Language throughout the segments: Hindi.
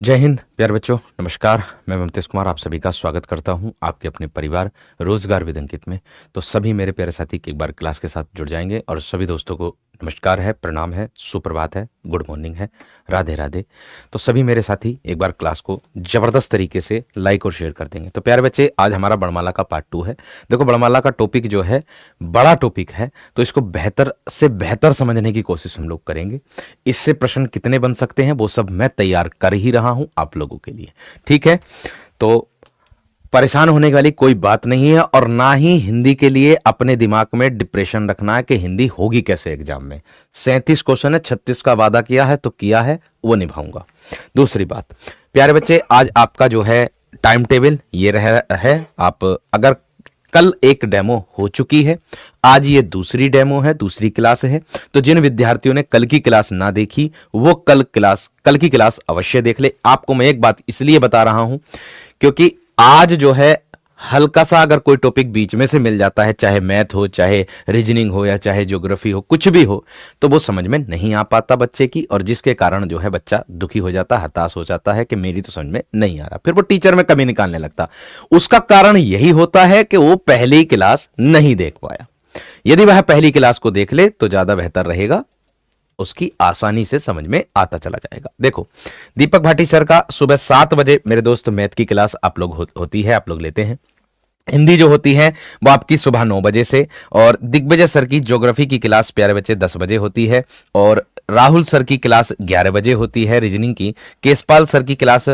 जय हिंद प्यारे बच्चों, नमस्कार। मैं ममतेश कुमार आप सभी का स्वागत करता हूं आपके अपने परिवार रोजगार विद अंकित में। तो सभी मेरे प्यारे साथी एक बार क्लास के साथ जुड़ जाएंगे और सभी दोस्तों को नमस्कार है, प्रणाम है, सुप्रभात है, गुड मॉर्निंग है, राधे राधे। तो सभी मेरे साथी एक बार क्लास को जबरदस्त तरीके से लाइक और शेयर कर देंगे। तो प्यारे बच्चे, आज हमारा बड़माला का पार्ट 2 है। देखो, बड़माला का टॉपिक जो है बड़ा टॉपिक है, तो इसको बेहतर से बेहतर समझने की कोशिश हम लोग करेंगे। इससे प्रश्न कितने बन सकते हैं वो सब मैं तैयार कर ही रहा हूं आप लोगों के लिए, ठीक है। तो परेशान होने वाली कोई बात नहीं है और ना ही हिंदी के लिए अपने दिमाग में डिप्रेशन रखना है कि हिंदी होगी कैसे एग्जाम में। 37 क्वेश्चन है, 36 का वादा किया है तो किया है, वो निभाऊंगा। दूसरी बात प्यारे बच्चे, आज आपका जो है टाइम टेबल ये रह है। आप अगर कल एक डेमो हो चुकी है, आज ये दूसरी डेमो है, दूसरी क्लास है। तो जिन विद्यार्थियों ने कल की क्लास ना देखी वो कल की क्लास अवश्य देख ले। आपको मैं एक बात इसलिए बता रहा हूं क्योंकि आज जो है हल्का सा अगर कोई टॉपिक बीच में से मिल जाता है, चाहे मैथ हो, चाहे रीजनिंग हो, या चाहे ज्योग्राफी हो, कुछ भी हो, तो वो समझ में नहीं आ पाता बच्चे की, और जिसके कारण जो है बच्चा दुखी हो जाता, हताश हो जाता है कि मेरी तो समझ में नहीं आ रहा, फिर वो टीचर में कमी निकालने लगता। उसका कारण यही होता है कि वो पहली क्लास नहीं देख पाया। यदि वह पहली क्लास को देख ले तो ज्यादा बेहतर रहेगा, उसकी आसानी से समझ में आता चला जाएगा। देखो, दीपक भाटी सर का सुबह 7 बजे मेरे दोस्त मैथ की क्लास आप लोग होती है, आप लोग लेते हैं। हिंदी जो होती है वो आपकी सुबह 9 बजे से, और दिग्विजय सर की ज्योग्राफी की क्लास प्यारे बच्चे 10 बजे होती है, और राहुल सर की क्लास 11 बजे होती है रीजनिंग की। केशपाल सर की क्लास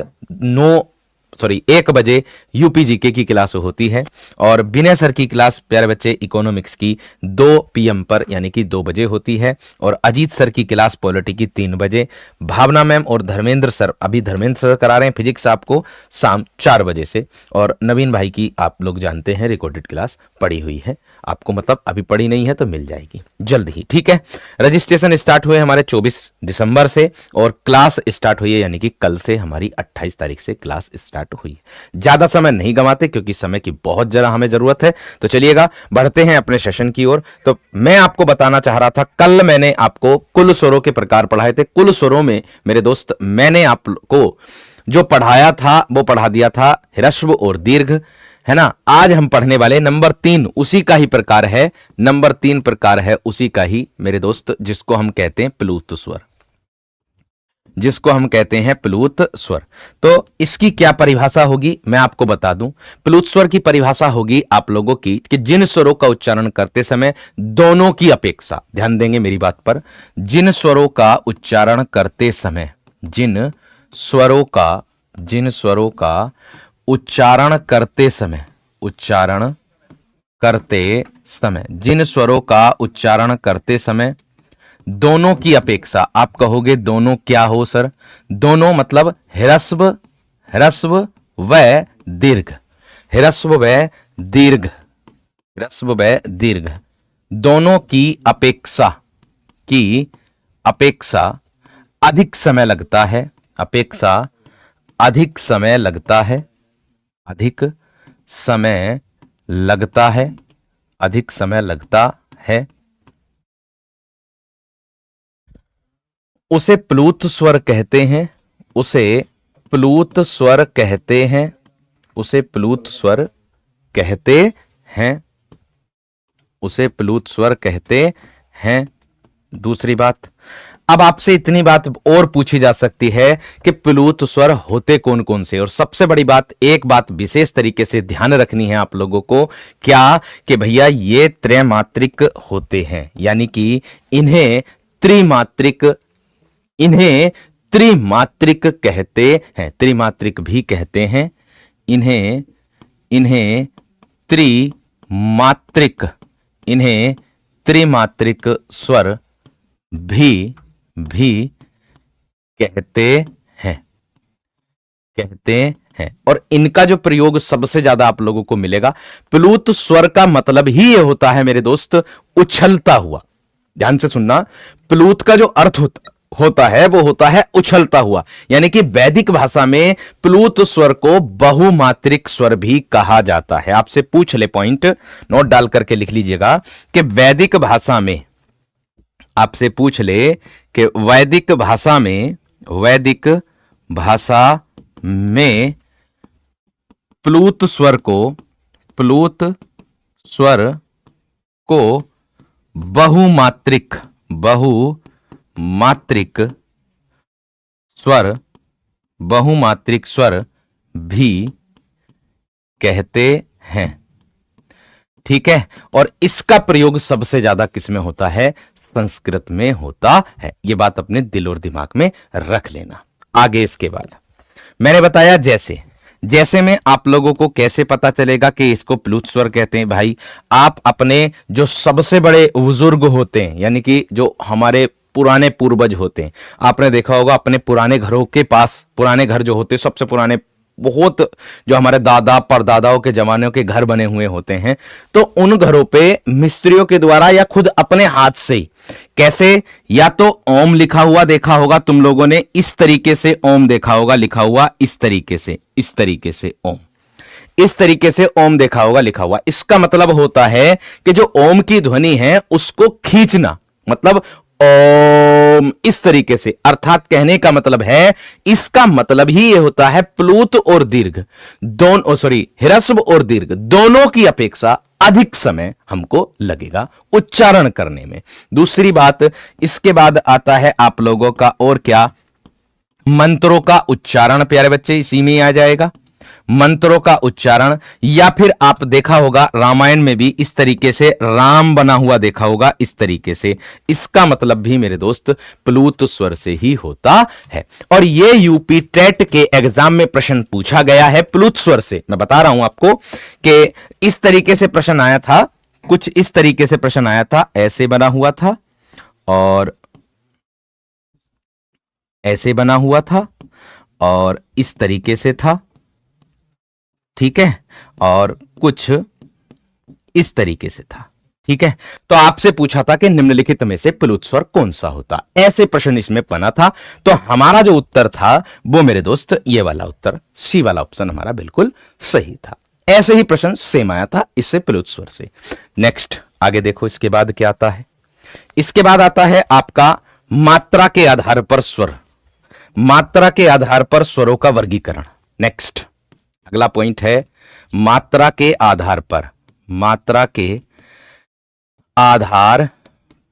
1 बजे यूपीजीके की क्लास होती है, और विनय सर की क्लास प्यारे बच्चे इकोनॉमिक्स की 2 PM पर यानी कि 2 बजे होती है, और अजीत सर की क्लास पॉलिटी की 3 बजे। भावना मैम और धर्मेंद्र सर, अभी धर्मेंद्र सर करा रहे हैं फिजिक्स आपको शाम 4 बजे से, और नवीन भाई की आप लोग जानते हैं रिकॉर्डेड क्लास पड़ी हुई है आपको, मतलब अभी पड़ी नहीं है तो मिल जाएगी जल्द ही, ठीक है। रजिस्ट्रेशन स्टार्ट हुए हमारे 24 दिसंबर से, और क्लास स्टार्ट हुई है यानी कि कल से हमारी 28 तारीख से क्लास स्टार्ट हुई है। ज्यादा समय नहीं गंवाते क्योंकि समय की बहुत जरा हमें जरूरत है। तो चलिएगा बढ़ते हैं अपने सेशन की ओर। तो मैं आपको बताना चाह रहा था, कल मैंने आपको कुल स्वरों के प्रकार पढ़ाए थे। कुल स्वरों में मेरे दोस्त मैंने आपको जो पढ़ाया था वो पढ़ा दिया था ह्रस्व और दीर्घ, है ना। आज हम पढ़ने वाले नंबर 3 उसी का ही प्रकार है, नंबर 3 प्रकार है उसी का ही मेरे दोस्त, जिसको हम कहते हैं प्लूत स्वर, जिसको हम कहते हैं प्लूत स्वर। तो इसकी क्या परिभाषा होगी मैं आपको बता दूं। प्लूत स्वर की परिभाषा होगी आप लोगों की कि जिन स्वरों का उच्चारण करते समय दोनों की अपेक्षा, ध्यान देंगे मेरी बात पर, जिन स्वरों का उच्चारण करते समय, जिन स्वरों का उच्चारण करते समय, जिन स्वरों का उच्चारण करते समय दोनों की अपेक्षा, आप कहोगे दोनों क्या हो सर? दोनों मतलब ह्रस्व व दीर्घ, ह्रस्व व दीर्घ, दोनों की अपेक्षा अधिक समय लगता है, अधिक समय लगता है, उसे प्लूत स्वर कहते हैं, उसे प्लूत स्वर कहते हैं। दूसरी बात, अब आपसे इतनी बात और पूछी जा सकती है कि प्लूत स्वर होते कौन कौन से। और सबसे बड़ी बात, एक बात विशेष तरीके से ध्यान रखनी है आप लोगों को, क्या कि भैया ये त्रैमात्रिक होते हैं, यानी कि इन्हें त्रिमात्रिक कहते हैं, त्रिमात्रिक भी कहते हैं, इन्हें त्रिमात्रिक स्वर भी कहते हैं। और इनका जो प्रयोग सबसे ज्यादा आप लोगों को मिलेगा, प्लूत स्वर का मतलब ही ये होता है मेरे दोस्त उछलता हुआ। ध्यान से सुनना, प्लूत का जो अर्थ होता है वो होता है उछलता हुआ, यानी कि वैदिक भाषा में प्लूत स्वर को बहुमात्रिक स्वर भी कहा जाता है। आपसे पूछ ले, पॉइंट नोट डाल करके लिख लीजिएगा कि वैदिक भाषा में, आपसे पूछ ले कि वैदिक भाषा में प्लूत स्वर को बहुमात्रिक स्वर भी कहते हैं। ठीक है, और इसका प्रयोग सबसे ज्यादा किसमें होता है? संस्कृत में होता है। यह बात अपने दिल और दिमाग में रख लेना। आगे इसके बाद मैंने बताया जैसे में आप लोगों को कैसे पता चलेगा कि इसको प्लूत स्वर कहते हैं। भाई, आप अपने जो सबसे बड़े बुजुर्ग होते हैं, यानी कि जो हमारे पुराने पूर्वज होते हैं, आपने देखा होगा अपने पुराने घरों के पास, पुराने घर जो होते हैं, सबसे पुराने, बहुत जो हमारे दादा परदादाओं के जमाने के घर बने हुए होते हैं, तो उन घरों पे मिस्त्रियों के द्वारा या खुद अपने हाथ से ही कैसे, या तो ओम लिखा हुआ देखा होगा तुम लोगों ने, इस तरीके से ओम देखा होगा लिखा हुआ, इस तरीके से ओम, इस तरीके से ओम देखा होगा लिखा हुआ। इसका मतलब होता है कि जो ओम की ध्वनि है उसको खींचना, मतलब ओम, इस तरीके से। अर्थात कहने का मतलब है, इसका मतलब ही यह होता है प्लूत और दीर्घ ह्रस्व और दीर्घ दोनों की अपेक्षा अधिक समय हमको लगेगा उच्चारण करने में। दूसरी बात, इसके बाद आता है आप लोगों का और क्या, मंत्रों का उच्चारण। प्यारे बच्चे, इसी में आ जाएगा मंत्रों का उच्चारण। या फिर आप देखा होगा रामायण में भी इस तरीके से राम बना हुआ देखा होगा, इस तरीके से। इसका मतलब भी मेरे दोस्त प्लूत स्वर से ही होता है। और ये यूपी टेट के एग्जाम में प्रश्न पूछा गया है प्लूत स्वर से। मैं बता रहा हूं आपको कि इस तरीके से प्रश्न आया था, कुछ इस तरीके से प्रश्न आया था, ऐसे बना हुआ था और ऐसे बना हुआ था और इस तरीके से था। ठीक है, और कुछ इस तरीके से था। ठीक है, तो आपसे पूछा था कि निम्नलिखित में से प्लूत स्वर कौन सा होता, ऐसे प्रश्न इसमें बना था। तो हमारा जो उत्तर था वो मेरे दोस्त ये वाला उत्तर, सी वाला ऑप्शन हमारा बिल्कुल सही था। ऐसे ही प्रश्न सेम आया था इससे प्लूत स्वर से। नेक्स्ट आगे देखो, इसके बाद क्या आता है? इसके बाद आता है आपका मात्रा के आधार पर स्वर, मात्रा के आधार पर स्वरों का वर्गीकरण। नेक्स्ट अगला पॉइंट है मात्रा के आधार पर, मात्रा के आधार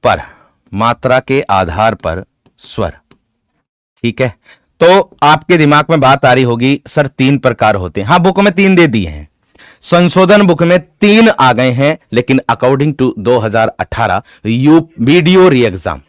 पर, मात्रा के आधार पर स्वर। ठीक है, तो आपके दिमाग में बात आ रही होगी सर 3 प्रकार होते हैं। हां, बुक में 3 दे दिए हैं, संशोधन बुक में 3 आ गए हैं, लेकिन according to 2018 video re exam,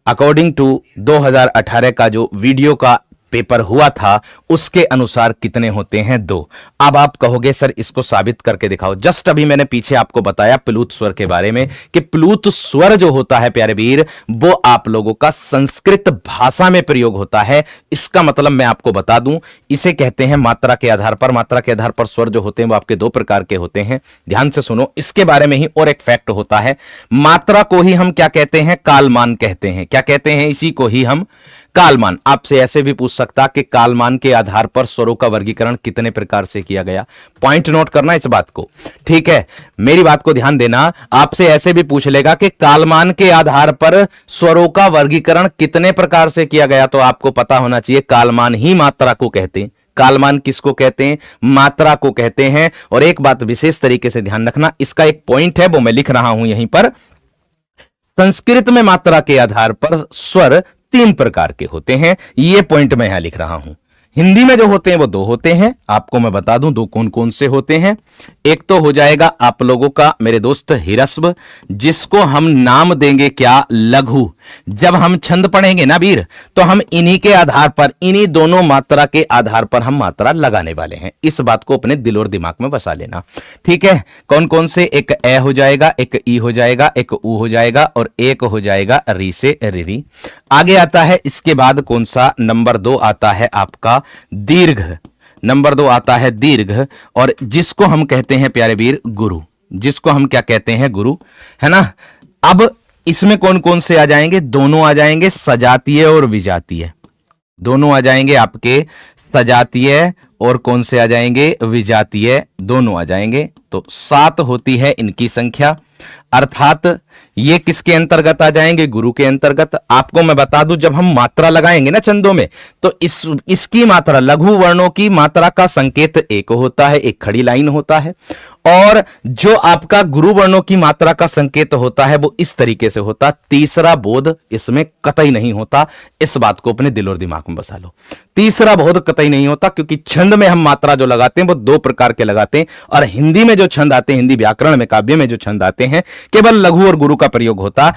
according to 2018 का जो वीडियो का पेपर हुआ था उसके अनुसार कितने होते हैं? 2। अब आप कहोगे सर इसको साबित करके दिखाओ। जस्ट अभी मैंने पीछे आपको बताया प्लूत स्वर के बारे में कि प्लूत स्वर जो होता है प्यारे वीर, वो आप लोगों का संस्कृत भाषा में प्रयोग होता है। इसका मतलब मैं आपको बता दूं, इसे कहते हैं मात्रा के आधार पर। मात्रा के आधार पर स्वर जो होते हैं वो आपके 2 प्रकार के होते हैं। ध्यान से सुनो, इसके बारे में ही और एक फैक्ट होता है। मात्रा को ही हम क्या कहते हैं? कालमान कहते हैं। क्या कहते हैं? इसी को ही हम कालमान। आपसे ऐसे भी पूछ सकता कि कालमान के आधार पर स्वरों का वर्गीकरण कितने प्रकार से किया गया। पॉइंट नोट करना इस बात को, ठीक है, मेरी बात को ध्यान देना। आपसे ऐसे भी पूछ लेगा कि कालमान के आधार पर स्वरों का वर्गीकरण कितने प्रकार से किया गया, तो आपको पता होना चाहिए कालमान ही मात्रा को कहते हैं। कालमान किसको कहते हैं? मात्रा को कहते हैं। और एक बात विशेष तरीके से ध्यान रखना, इसका एक पॉइंट है वो मैं लिख रहा हूं यहीं पर। संस्कृत में मात्रा के आधार पर स्वर 3 प्रकार के होते हैं, ये पॉइंट मैं यहां लिख रहा हूं। हिंदी में जो होते हैं वो 2 होते हैं। आपको मैं बता दूं 2 कौन कौन से होते हैं। एक तो हो जाएगा आप लोगों का मेरे दोस्त ह्रस्व, जिसको हम नाम देंगे क्या? लघु। जब हम छंद पढ़ेंगे ना वीर, तो हम इन्हीं के आधार पर, इन्हीं दोनों मात्रा के आधार पर हम मात्रा लगाने वाले हैं। इस बात को अपने दिल और दिमाग में बसा लेना, ठीक है। कौन कौन से? एक ए हो जाएगा, एक ई हो जाएगा, एक ऊ हो जाएगा और एक हो जाएगा री से रिरी। आगे आता है इसके बाद कौन सा? नंबर 2 आता है आपका दीर्घ। नंबर 2 आता है दीर्घ, और जिसको हम कहते हैं प्यारे वीर गुरु, जिसको हम क्या कहते हैं? गुरु, है ना। अब इसमें कौन कौन से आ जाएंगे? दोनों आ जाएंगे, सजातीय और विजातीय। दोनों आ जाएंगे आपके सजातीय और कौन से आ जाएंगे? विजातीय। दोनों आ जाएंगे। तो 7 होती है इनकी संख्या। अर्थात ये किसके अंतर्गत आ जाएंगे? गुरु के अंतर्गत। आपको मैं बता दूं, जब हम मात्रा लगाएंगे ना छंदों में, तो इसकी मात्रा, लघु वर्णों की मात्रा का संकेत एक होता है, एक खड़ी लाइन होता है, और जो आपका गुरु वर्णों की मात्रा का संकेत होता है वो इस तरीके से होता। तीसरा बोध इसमें कतई नहीं होता। इस बात को अपने दिल और दिमाग में बसा लो, तीसरा बोध कतई नहीं होता, क्योंकि छंद में हम मात्रा जो लगाते हैं वो दो प्रकार के लगाते हैं, और हिंदी में जो छंद आते हैं, हिंदी व्याकरण में, काव्य में जो छंद आते हैं, केवल लघु और गुरु का प्रयोग होता।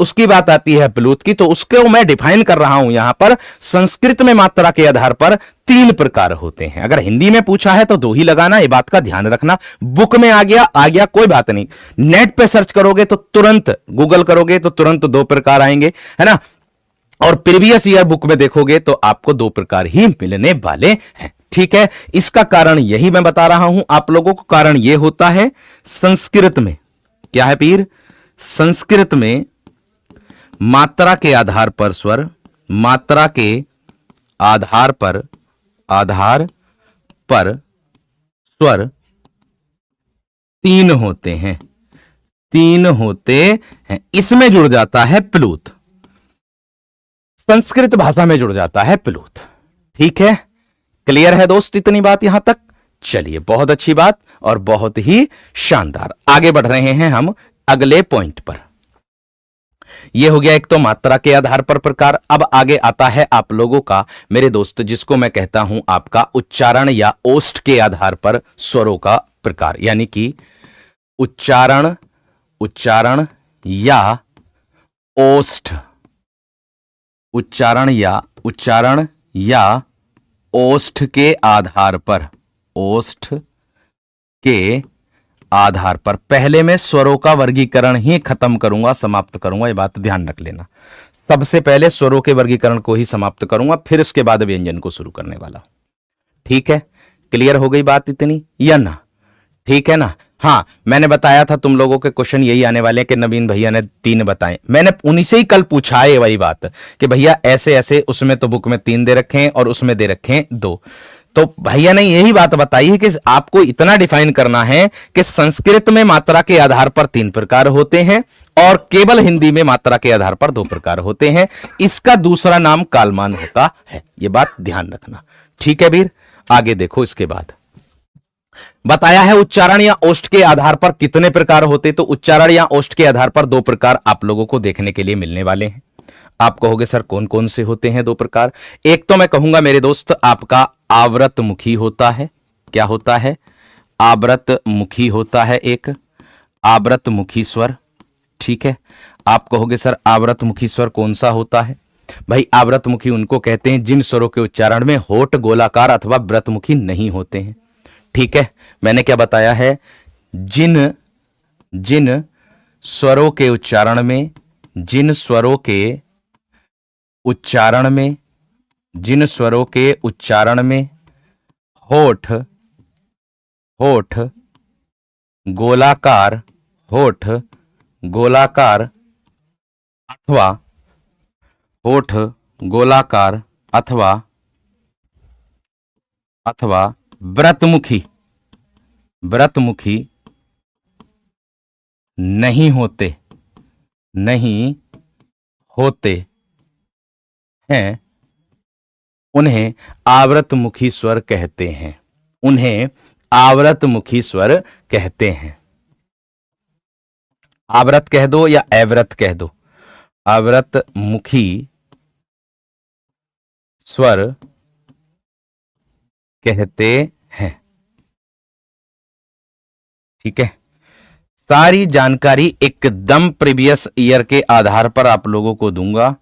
उसकी बात आती है प्लूत की, तो उसको मैं डिफाइन कर रहा हूं यहां पर। संस्कृत में मात्रा के आधार पर तीन प्रकार होते हैं। अगर हिंदी में पूछा है तो दो ही लगाना, ये बात का ध्यान रखना। बुक में आ गया कोई बात नहीं, नेट पे सर्च करोगे तो तुरंत, गूगल करोगे तो तुरंत दो प्रकार आएंगे, है ना। और प्रीवियस ईयर बुक में देखोगे तो आपको दो प्रकार ही मिलने वाले हैं। ठीक है, इसका कारण यही मैं बता रहा हूं आप लोगों को। कारण यह होता है, संस्कृत में क्या है पीर? संस्कृत में मात्रा के आधार पर स्वर, मात्रा के आधार पर स्वर तीन होते हैं, तीन होते हैं। इसमें जुड़ जाता है प्लूत, संस्कृत भाषा में जुड़ जाता है प्लूत। ठीक है, क्लियर है दोस्त इतनी बात यहां तक? चलिए, बहुत अच्छी बात और बहुत ही शानदार। आगे बढ़ रहे हैं हम अगले पॉइंट पर। यह हो गया एक तो मात्रा के आधार पर प्रकार। अब आगे आता है आप लोगों का मेरे दोस्त, जिसको मैं कहता हूं आपका उच्चारण या ओष्ठ के आधार पर स्वरों का प्रकार, यानी कि उच्चारण या ओष्ठ, उच्चारण या ओष्ठ के आधार पर, ओष्ठ के आधार पर। पहले मैं स्वरों का वर्गीकरण ही खत्म करूंगा, समाप्त करूंगा, ये बात ध्यान रख लेना। सबसे पहले स्वरों के वर्गीकरण को ही समाप्त करूंगा, फिर उसके बाद व्यंजन को शुरू करने वाला हूं। ठीक है, क्लियर हो गई बात इतनी या ना? ठीक है ना? हाँ, मैंने बताया था तुम लोगों के क्वेश्चन यही आने वाले हैं कि नवीन भैया ने तीन बताए। मैंने उन्हीं से ही कल पूछा है वही बात कि भैया ऐसे ऐसे, उसमें तो बुक में तीन दे रखे हैं और उसमें दे रखे हैं दो। तो भैया ने यही बात बताई है कि आपको इतना डिफाइन करना है कि संस्कृत में मात्रा के आधार पर तीन प्रकार होते हैं और केवल हिंदी में मात्रा के आधार पर दो प्रकार होते हैं। इसका दूसरा नाम कालमान होता है, यह बात ध्यान रखना। ठीक है वीर, आगे देखो। इसके बाद बताया है उच्चारण या ओष्ठ के आधार पर कितने प्रकार होते, तो उच्चारण या ओष्ठ के आधार पर दो प्रकार आप लोगों को देखने के लिए मिलने वाले हैं। आप कहोगे सर कौन कौन से होते हैं दो प्रकार? एक तो मैं कहूंगा मेरे दोस्त आपका आवृत मुखी होता है। क्या होता है? आवृत मुखी होता है, एक आवृत मुखी स्वर। ठीक है, आप कहोगे सर आवृत मुखी स्वर कौन सा होता है? भाई आवृत मुखी उनको कहते हैं जिन स्वरों के उच्चारण में होठ गोलाकार अथवा व्रतमुखी नहीं होते हैं। ठीक है, मैंने क्या बताया है? जिन स्वरों के उच्चारण में, जिन स्वरों के उच्चारण में होठ गोलाकार अथवा व्रतमुखी नहीं होते हैं, उन्हें आवृतमुखी स्वर कहते हैं। उन्हें आवृतमुखी स्वर कहते हैं। आवृत कह दो या अवृत कह दो, आवृतमुखी स्वर कहते हैं। ठीक है, सारी जानकारी एकदम प्रीवियस ईयर के आधार पर आप लोगों को दूंगा।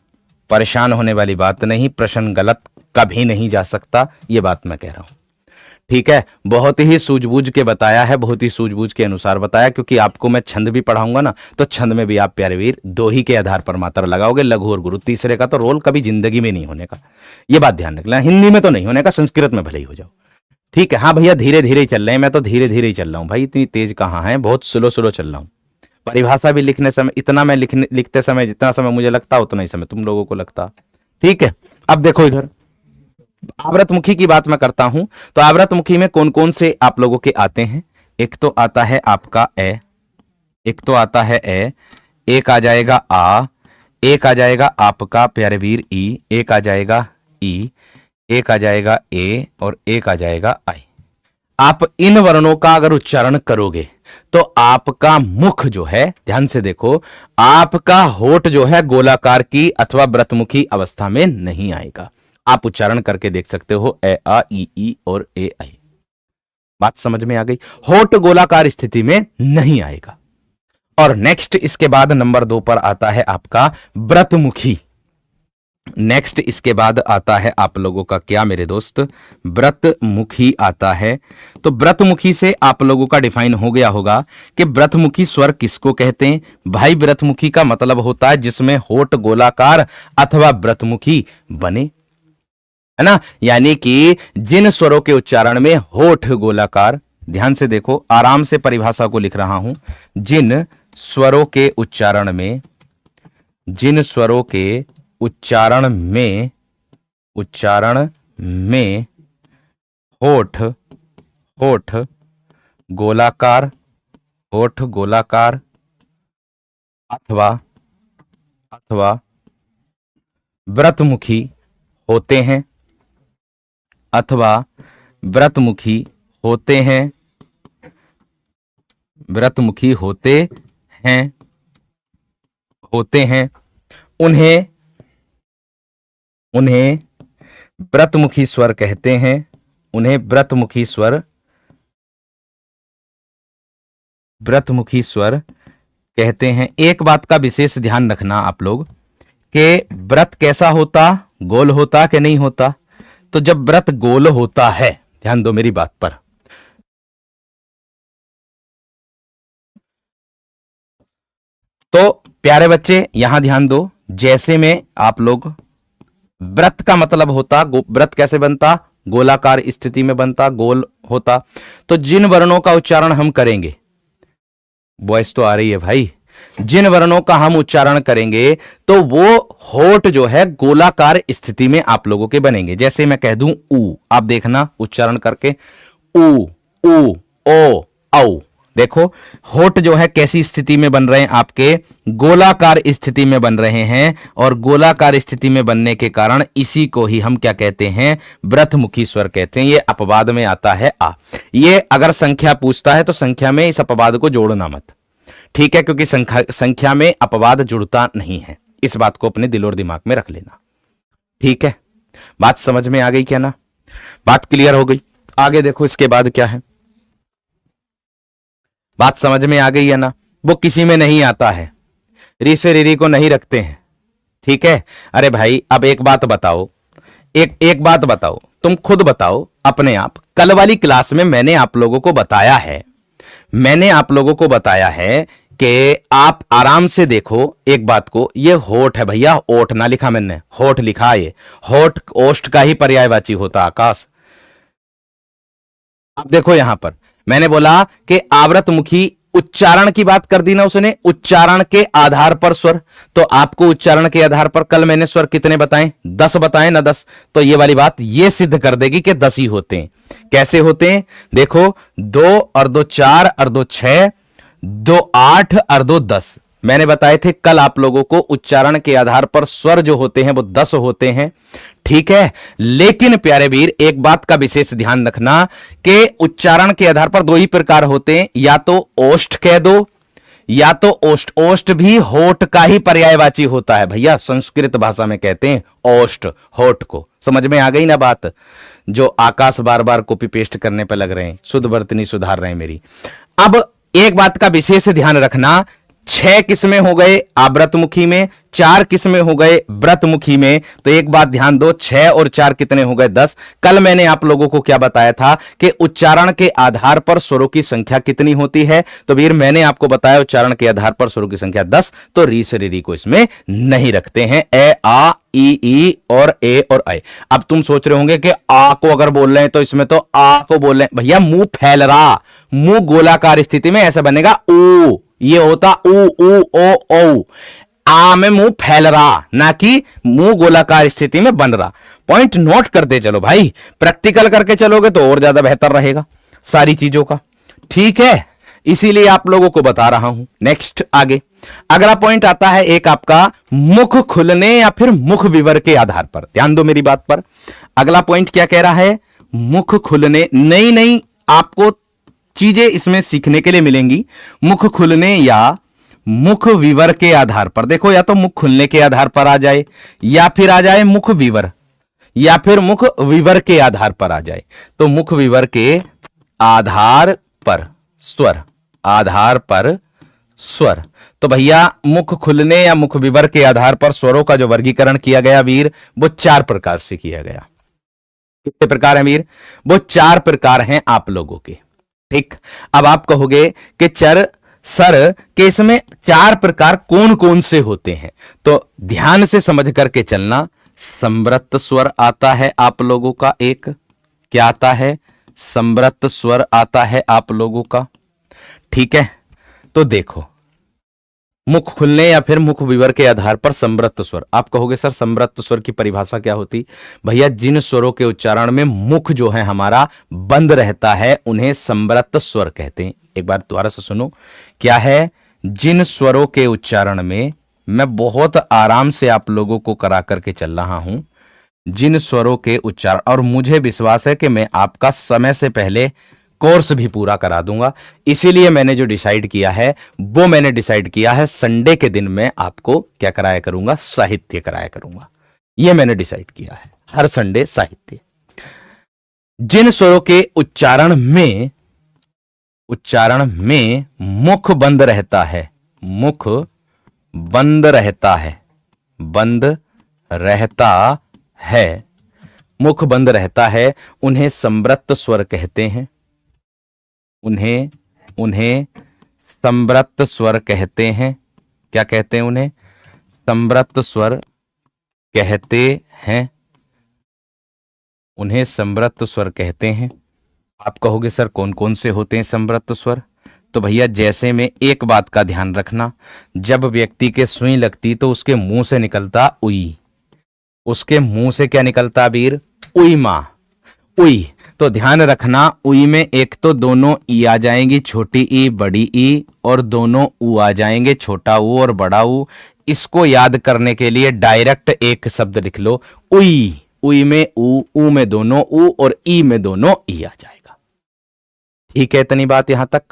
परेशान होने वाली बात नहीं, प्रश्न गलत कभी नहीं जा सकता, यह बात मैं कह रहा हूं। ठीक है, बहुत ही सूझबूझ के बताया है, बहुत ही सूझबूझ के अनुसार बताया, क्योंकि आपको मैं छंद भी पढ़ाऊंगा ना, तो छंद में भी आप प्यारे वीर दो ही के आधार पर मात्रा लगाओगे, लघु और गुरु। तीसरे का तो रोल कभी जिंदगी में नहीं होने का, यह बात ध्यान रखना। हिंदी में तो नहीं होने का, संस्कृत में भले ही हो जाओ। ठीक है, हाँ भैया धीरे धीरे ही चल रहे हैं, मैं तो धीरे धीरे ही चल रहा हूं भाई, इतनी तेज कहाँ है, बहुत स्लो चल रहा हूं। परिभाषा भी लिखने समय इतना मैं लिखते समय जितना समय मुझे लगता उतना ही समय तुम लोगों को लगता। ठीक है, अब देखो इधर आवृतमुखी की बात मैं करता हूं, तो आवृतमुखी में कौन कौन से आप लोगों के आते हैं? एक तो आता है आपका ए, एक आ जाएगा आ, एक आ जाएगा आपका प्यारे वीर ई, एक आ जाएगा ई, एक आ जाएगा ए और एक आ जाएगा आई। आप इन वर्णों का अगर उच्चारण करोगे तो आपका मुख जो है, ध्यान से देखो, आपका होठ जो है गोलाकार की अथवा व्रतमुखी अवस्था में नहीं आएगा। आप उच्चारण करके देख सकते हो, ए आ ई और ए आई। बात समझ में आ गई? होठ गोलाकार स्थिति में नहीं आएगा। और नेक्स्ट इसके बाद नंबर 2 पर आता है आपका व्रतमुखी। नेक्स्ट इसके बाद आता है आप लोगों का क्या मेरे दोस्त, व्रतमुखी आता है। तो व्रतमुखी से आप लोगों का डिफाइन हो गया होगा कि व्रतमुखी स्वर किसको कहते हैं। भाई व्रतमुखी का मतलब होता है जिसमें होठ गोलाकार अथवा व्रतमुखी बने, है ना, यानी कि जिन स्वरों के उच्चारण में होठ गोलाकार, ध्यान से देखो, आराम से परिभाषा को लिख रहा हूं, जिन स्वरों के उच्चारण में, जिन स्वरों के उच्चारण में होठ गोलाकार अथवा व्रतमुखी होते हैं, उन्हें व्रतमुखी स्वर कहते हैं, उन्हें व्रतमुखी स्वर कहते हैं। एक बात का विशेष ध्यान रखना आप लोग कि व्रत कैसा होता, गोल होता कि नहीं होता। तो जब व्रत गोल होता है, ध्यान दो मेरी बात पर, तो प्यारे बच्चे यहां ध्यान दो, जैसे में आप लोग, व्रत का मतलब होता, व्रत कैसे बनता, गोलाकार स्थिति में बनता, गोल होता। तो जिन वर्णों का उच्चारण हम करेंगे, वॉइस तो आ रही है भाई, जिन वर्णों का हम उच्चारण करेंगे तो वो होठ जो है गोलाकार स्थिति में आप लोगों के बनेंगे। जैसे मैं कह दूं ऊ, आप देखना उच्चारण करके, ऊ ऊ ओ औ, देखो होठ जो है कैसी स्थिति में बन रहे हैं, आपके गोलाकार स्थिति में बन रहे हैं। और गोलाकार स्थिति में बनने के कारण इसी को ही हम क्या कहते हैं, व्रतमुखी स्वर कहते हैं। ये अपवाद में आता है आ। ये अगर संख्या पूछता है तो संख्या में इस अपवाद को जोड़ना मत, ठीक है, क्योंकि संख्या में अपवाद जुड़ता नहीं है। इस बात को अपने दिल और दिमाग में रख लेना, ठीक है। बात समझ में आ गई क्या ना, बात क्लियर हो गई। आगे देखो इसके बाद क्या है, बात समझ में आ गई है ना। वो किसी में नहीं आता है, री से री को नहीं रखते हैं, ठीक है। अरे भाई अब एक बात बताओ, एक बात बताओ, तुम खुद बताओ अपने आप। कल वाली क्लास में मैंने आप लोगों को बताया है कि आप आराम से देखो एक बात को, ये होठ है भैया, ओठ ना लिखा मैंने, होठ लिखा। ये होठ ओष्ठ का ही पर्यायवाची होता आकाश। अब देखो यहां पर मैंने बोला कि आवृतमुखी, उच्चारण की बात कर दी ना उसने, उच्चारण के आधार पर स्वर। तो आपको उच्चारण के आधार पर कल मैंने स्वर कितने बताए, 10 बताए ना, 10। तो ये वाली बात ये सिद्ध कर देगी कि 10 ही होते हैं। कैसे होते हैं देखो, 2 और 2 4 और 2 6, 2 8 और 2 10। मैंने बताए थे कल आप लोगों को, उच्चारण के आधार पर स्वर जो होते हैं वो 10 होते हैं, ठीक है। लेकिन प्यारे वीर एक बात का विशेष ध्यान रखना कि उच्चारण के आधार पर 2 ही प्रकार होते हैं, या तो ओष्ठ कह दो या तो ओष्ठ। ओष्ठ भी होठ का ही पर्यायवाची होता है भैया, संस्कृत भाषा में कहते हैं ओष्ठ, होठ को। समझ में आ गई ना बात, जो आकाश बार बार कॉपी पेस्ट करने पर लग रहे हैं, शुद्ध वर्तनी सुधार रहे हैं मेरी। अब एक बात का विशेष ध्यान रखना, 6 किस्में हो गए आव्रतमुखी में, 4 किस्में हो गए व्रतमुखी में। तो एक बात ध्यान दो, 6 और 4 कितने हो गए, 10। कल मैंने आप लोगों को क्या बताया था कि उच्चारण के आधार पर स्वरों की संख्या कितनी होती है। तो वीर मैंने आपको बताया उच्चारण के आधार पर स्वरों की संख्या 10। तो री से री को इसमें नहीं रखते हैं, ए आ ई और ए और आई। अब तुम सोच रहे होंगे कि आ को अगर बोल रहे हैं तो इसमें तो आ को बोल रहे हैं भैया, मुंह फैल रहा, मुंह गोलाकार स्थिति में ऐसा बनेगा ऊ, ये होता ऊ ऊ ओ ओ। आ में मुंह फैल रहा, ना कि मुंह गोलाकार स्थिति में बन रहा। पॉइंट नोट करते चलो भाई, प्रैक्टिकल करके चलोगे तो और ज्यादा बेहतर रहेगा सारी चीजों का, ठीक है। इसीलिए आप लोगों को बता रहा हूं। नेक्स्ट आगे अगला पॉइंट आता है एक आपका मुख खुलने या फिर मुख विवर के आधार पर। ध्यान दो मेरी बात पर। अगला पॉइंट क्या कह रहा है? मुख खुलने, नई नई आपको चीजें इसमें सीखने के लिए मिलेंगी। मुख खुलने या मुख विवर के आधार पर। देखो, या तो मुख खुलने के आधार पर आ जाए, या फिर आ जाए मुख विवर, या फिर मुख विवर के आधार पर आ जाए। तो मुख विवर के आधार पर स्वर, आधार पर स्वर। तो भैया मुख खुलने या मुख विवर के आधार पर स्वरों का जो वर्गीकरण किया गया वीर, वो 4 प्रकार से किया गया। कितने प्रकार हैं वीर? वो 4 प्रकार हैं आप लोगों के। ठीक, अब आप कहोगे कि सर के इसमें 4 प्रकार कौन कौन से होते हैं? तो ध्यान से समझ करके चलना। समृत स्वर आता है आप लोगों का एक। क्या आता है? समृत स्वर आता है आप लोगों का। ठीक है, तो देखो, मुख खुलने या फिर मुख विवर के आधार पर समृत स्वर। आप कहोगे सर समृत स्वर की परिभाषा क्या होती? भैया जिन स्वरों के उच्चारण में मुख जो है हमारा बंद रहता है उन्हें समृत स्वर कहते हैं। एक बार दोबारा से सुनो, क्या है? जिन स्वरों के उच्चारण में, मैं बहुत आराम से आप लोगों को करा करके चल रहा हूं, जिन स्वरों के उच्चारण, और मुझे विश्वास है कि मैं आपका समय से पहले कोर्स भी पूरा करा दूंगा। इसीलिए मैंने जो डिसाइड किया है वो मैंने डिसाइड किया है संडे के दिन मैं आपको क्या कराया करूंगा? साहित्य कराया करूंगा। ये मैंने डिसाइड किया है, हर संडे साहित्य। जिन स्वरों के उच्चारण में मुख बंद रहता है, मुख बंद रहता है, बंद रहता है, मुख बंद रहता है, उन्हें समृत स्वर कहते हैं। उन्हें समृत स्वर कहते हैं। क्या कहते हैं? उन्हें समृत स्वर कहते हैं। उन्हें समृत स्वर कहते हैं। आप कहोगे सर कौन कौन से होते हैं समृत स्वर? तो भैया जैसे में एक बात का ध्यान रखना, जब व्यक्ति के सुई लगती तो उसके मुंह से निकलता उई। उसके मुंह से क्या निकलता वीर? उई मां, उई। तो ध्यान रखना, उई में एक तो दोनों ई आ जाएंगी, छोटी ई बड़ी ई, और दोनों ऊ आ जाएंगे, छोटा ऊ और बड़ा ऊ। इसको याद करने के लिए डायरेक्ट एक शब्द लिख लो, उई। उई में ऊ में दोनों ऊ, और ई में दोनों ई आ जाएगा। ठीक है, इतनी बात यहां तक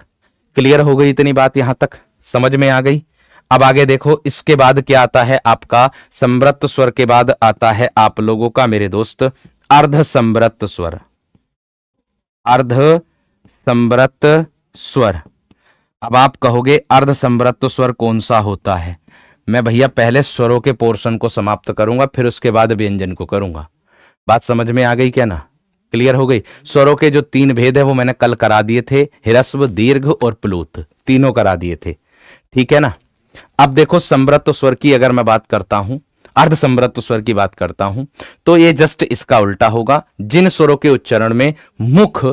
क्लियर हो गई? इतनी बात यहां तक समझ में आ गई? अब आगे देखो, इसके बाद क्या आता है आपका? समृत स्वर के बाद आता है आप लोगों का मेरे दोस्त अर्ध समृत स्वर। अर्ध समृत स्वर। अब आप कहोगे अर्ध समृत स्वर कौन सा होता है? मैं भैया पहले स्वरों के पोर्शन को समाप्त करूंगा, फिर उसके बाद व्यंजन को करूंगा। बात समझ में आ गई क्या ना? क्लियर हो गई? स्वरों के जो 3 भेद है वो मैंने कल करा दिए थे, ह्रस्व, दीर्घ और प्लूत, तीनों करा दिए थे। ठीक है ना? अब देखो समृत स्वर की अगर मैं बात करता हूं, अर्ध समृत स्वर की बात करता हूं, तो ये जस्ट इसका उल्टा होगा। जिन स्वरों के उच्चारण में मुख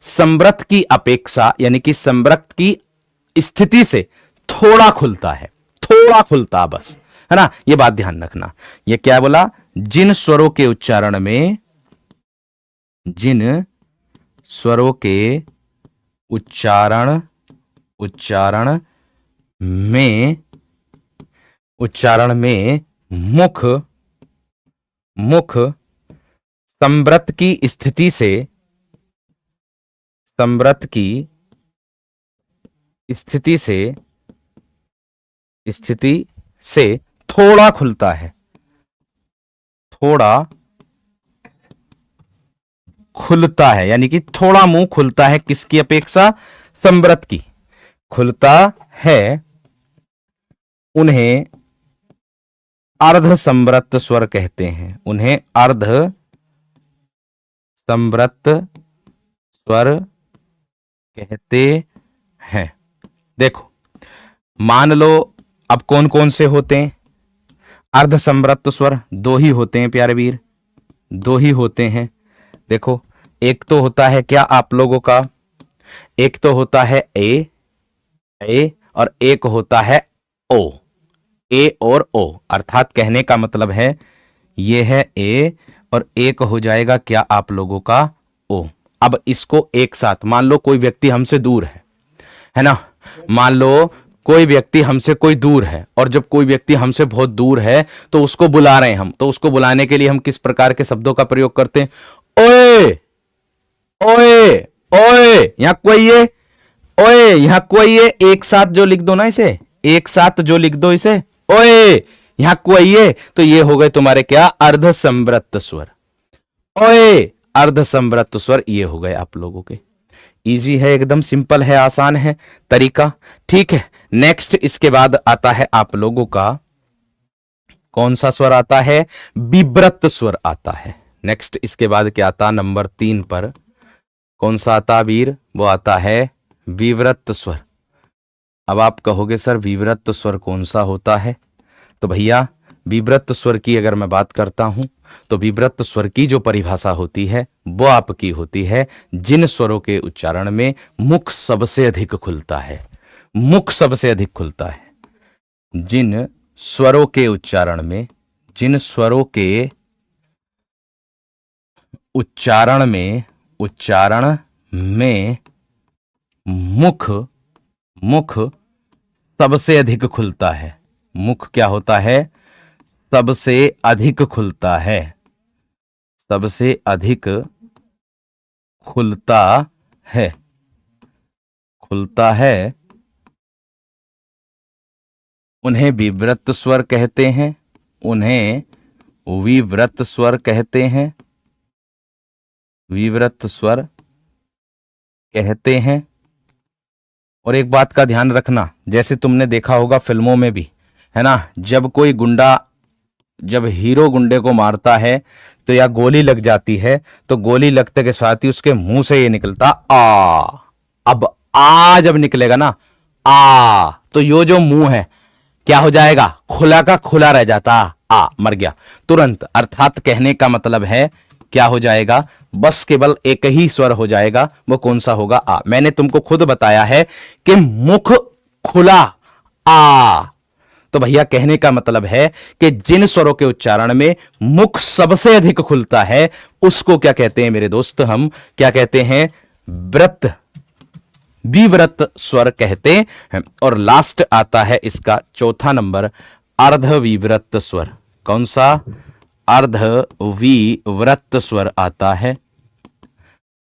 समृत की अपेक्षा, यानी कि समृत की स्थिति से थोड़ा खुलता है, थोड़ा खुलता बस, है ना? ये बात ध्यान रखना। ये क्या बोला? जिन स्वरों के उच्चारण में, जिन स्वरों के उच्चारण में मुख समृत की स्थिति से थोड़ा खुलता है, थोड़ा खुलता है, यानी कि थोड़ा मुंह खुलता है। किसकी अपेक्षा? समृत की खुलता है, उन्हें अर्ध समृत स्वर कहते हैं। उन्हें अर्ध समृत स्वर कहते हैं। देखो, मान लो अब कौन कौन से होते हैं अर्ध समृत स्वर? 2 ही होते हैं प्यारे वीर, 2 ही होते हैं। देखो, एक तो होता है क्या आप लोगों का? एक तो होता है ए और एक होता है ओ। ए और ओ, अर्थात कहने का मतलब है ये है ए और एक हो जाएगा क्या आप लोगों का? ओ। अब इसको एक साथ मान लो कोई व्यक्ति हमसे दूर है ना? मान लो कोई व्यक्ति हमसे कोई दूर है, और जब कोई व्यक्ति हमसे बहुत दूर है तो उसको बुला रहे हैं हम, तो उसको बुलाने के लिए हम किस प्रकार के शब्दों का प्रयोग करते हैं? ओए, ओए, ओए, यहां कोई है, ओए, यहां कोई है, एक साथ जो लिख दो ना इसे, एक साथ जो लिख दो इसे, ओए, यहां कोई है, तो ये हो गए तुम्हारे क्या? अर्ध संवृत्त स्वर। ओए, अर्ध संवृत्त स्वर, ये हो गए आप लोगों के। इजी है, एकदम सिंपल है, आसान है तरीका। ठीक है, नेक्स्ट इसके बाद आता है आप लोगों का कौन सा स्वर आता है? विव्रत स्वर आता है। नेक्स्ट इसके बाद क्या आता? नंबर 3 पर कौन सा आता वीर? वो आता है विव्रत स्वर। अब आप कहोगे सर विव्रत स्वर कौन सा होता है? तो भैया विव्रत स्वर की अगर मैं बात करता हूं तो विव्रत स्वर की जो परिभाषा होती है वो आपकी होती है जिन स्वरों के उच्चारण में मुख सबसे अधिक खुलता है। मुख सबसे अधिक खुलता है। जिन स्वरों के उच्चारण में, जिन स्वरों के उच्चारण में मुख सबसे अधिक खुलता है। मुख क्या होता है? सबसे अधिक खुलता है। सबसे अधिक खुलता है। खुलता है, उन्हें विव्रत स्वर कहते हैं। उन्हें विव्रत स्वर कहते हैं। विव्रत स्वर कहते हैं। और एक बात का ध्यान रखना, जैसे तुमने देखा होगा फिल्मों में भी, है ना, जब कोई गुंडा, जब हीरो गुंडे को मारता है तो या गोली लग जाती है तो गोली लगते के साथ ही उसके मुंह से ये निकलता आ। अब आ जब निकलेगा ना, आ, तो यो जो मुंह है क्या हो जाएगा? खुला का खुला रह जाता, आ, मर गया तुरंत। अर्थात कहने का मतलब है क्या हो जाएगा? बस केवल एक ही स्वर हो जाएगा। वो कौन सा होगा? आ। मैंने तुमको खुद बताया है कि मुख खुला, आ। तो भैया कहने का मतलब है कि जिन स्वरों के उच्चारण में मुख सबसे अधिक खुलता है उसको क्या कहते हैं मेरे दोस्त? हम क्या कहते हैं? व्रत, विव्रत स्वर कहते हैं। और लास्ट आता है इसका चौथा नंबर, अर्ध विव्रत स्वर। कौन सा? अर्ध विव्रत स्वर आता है।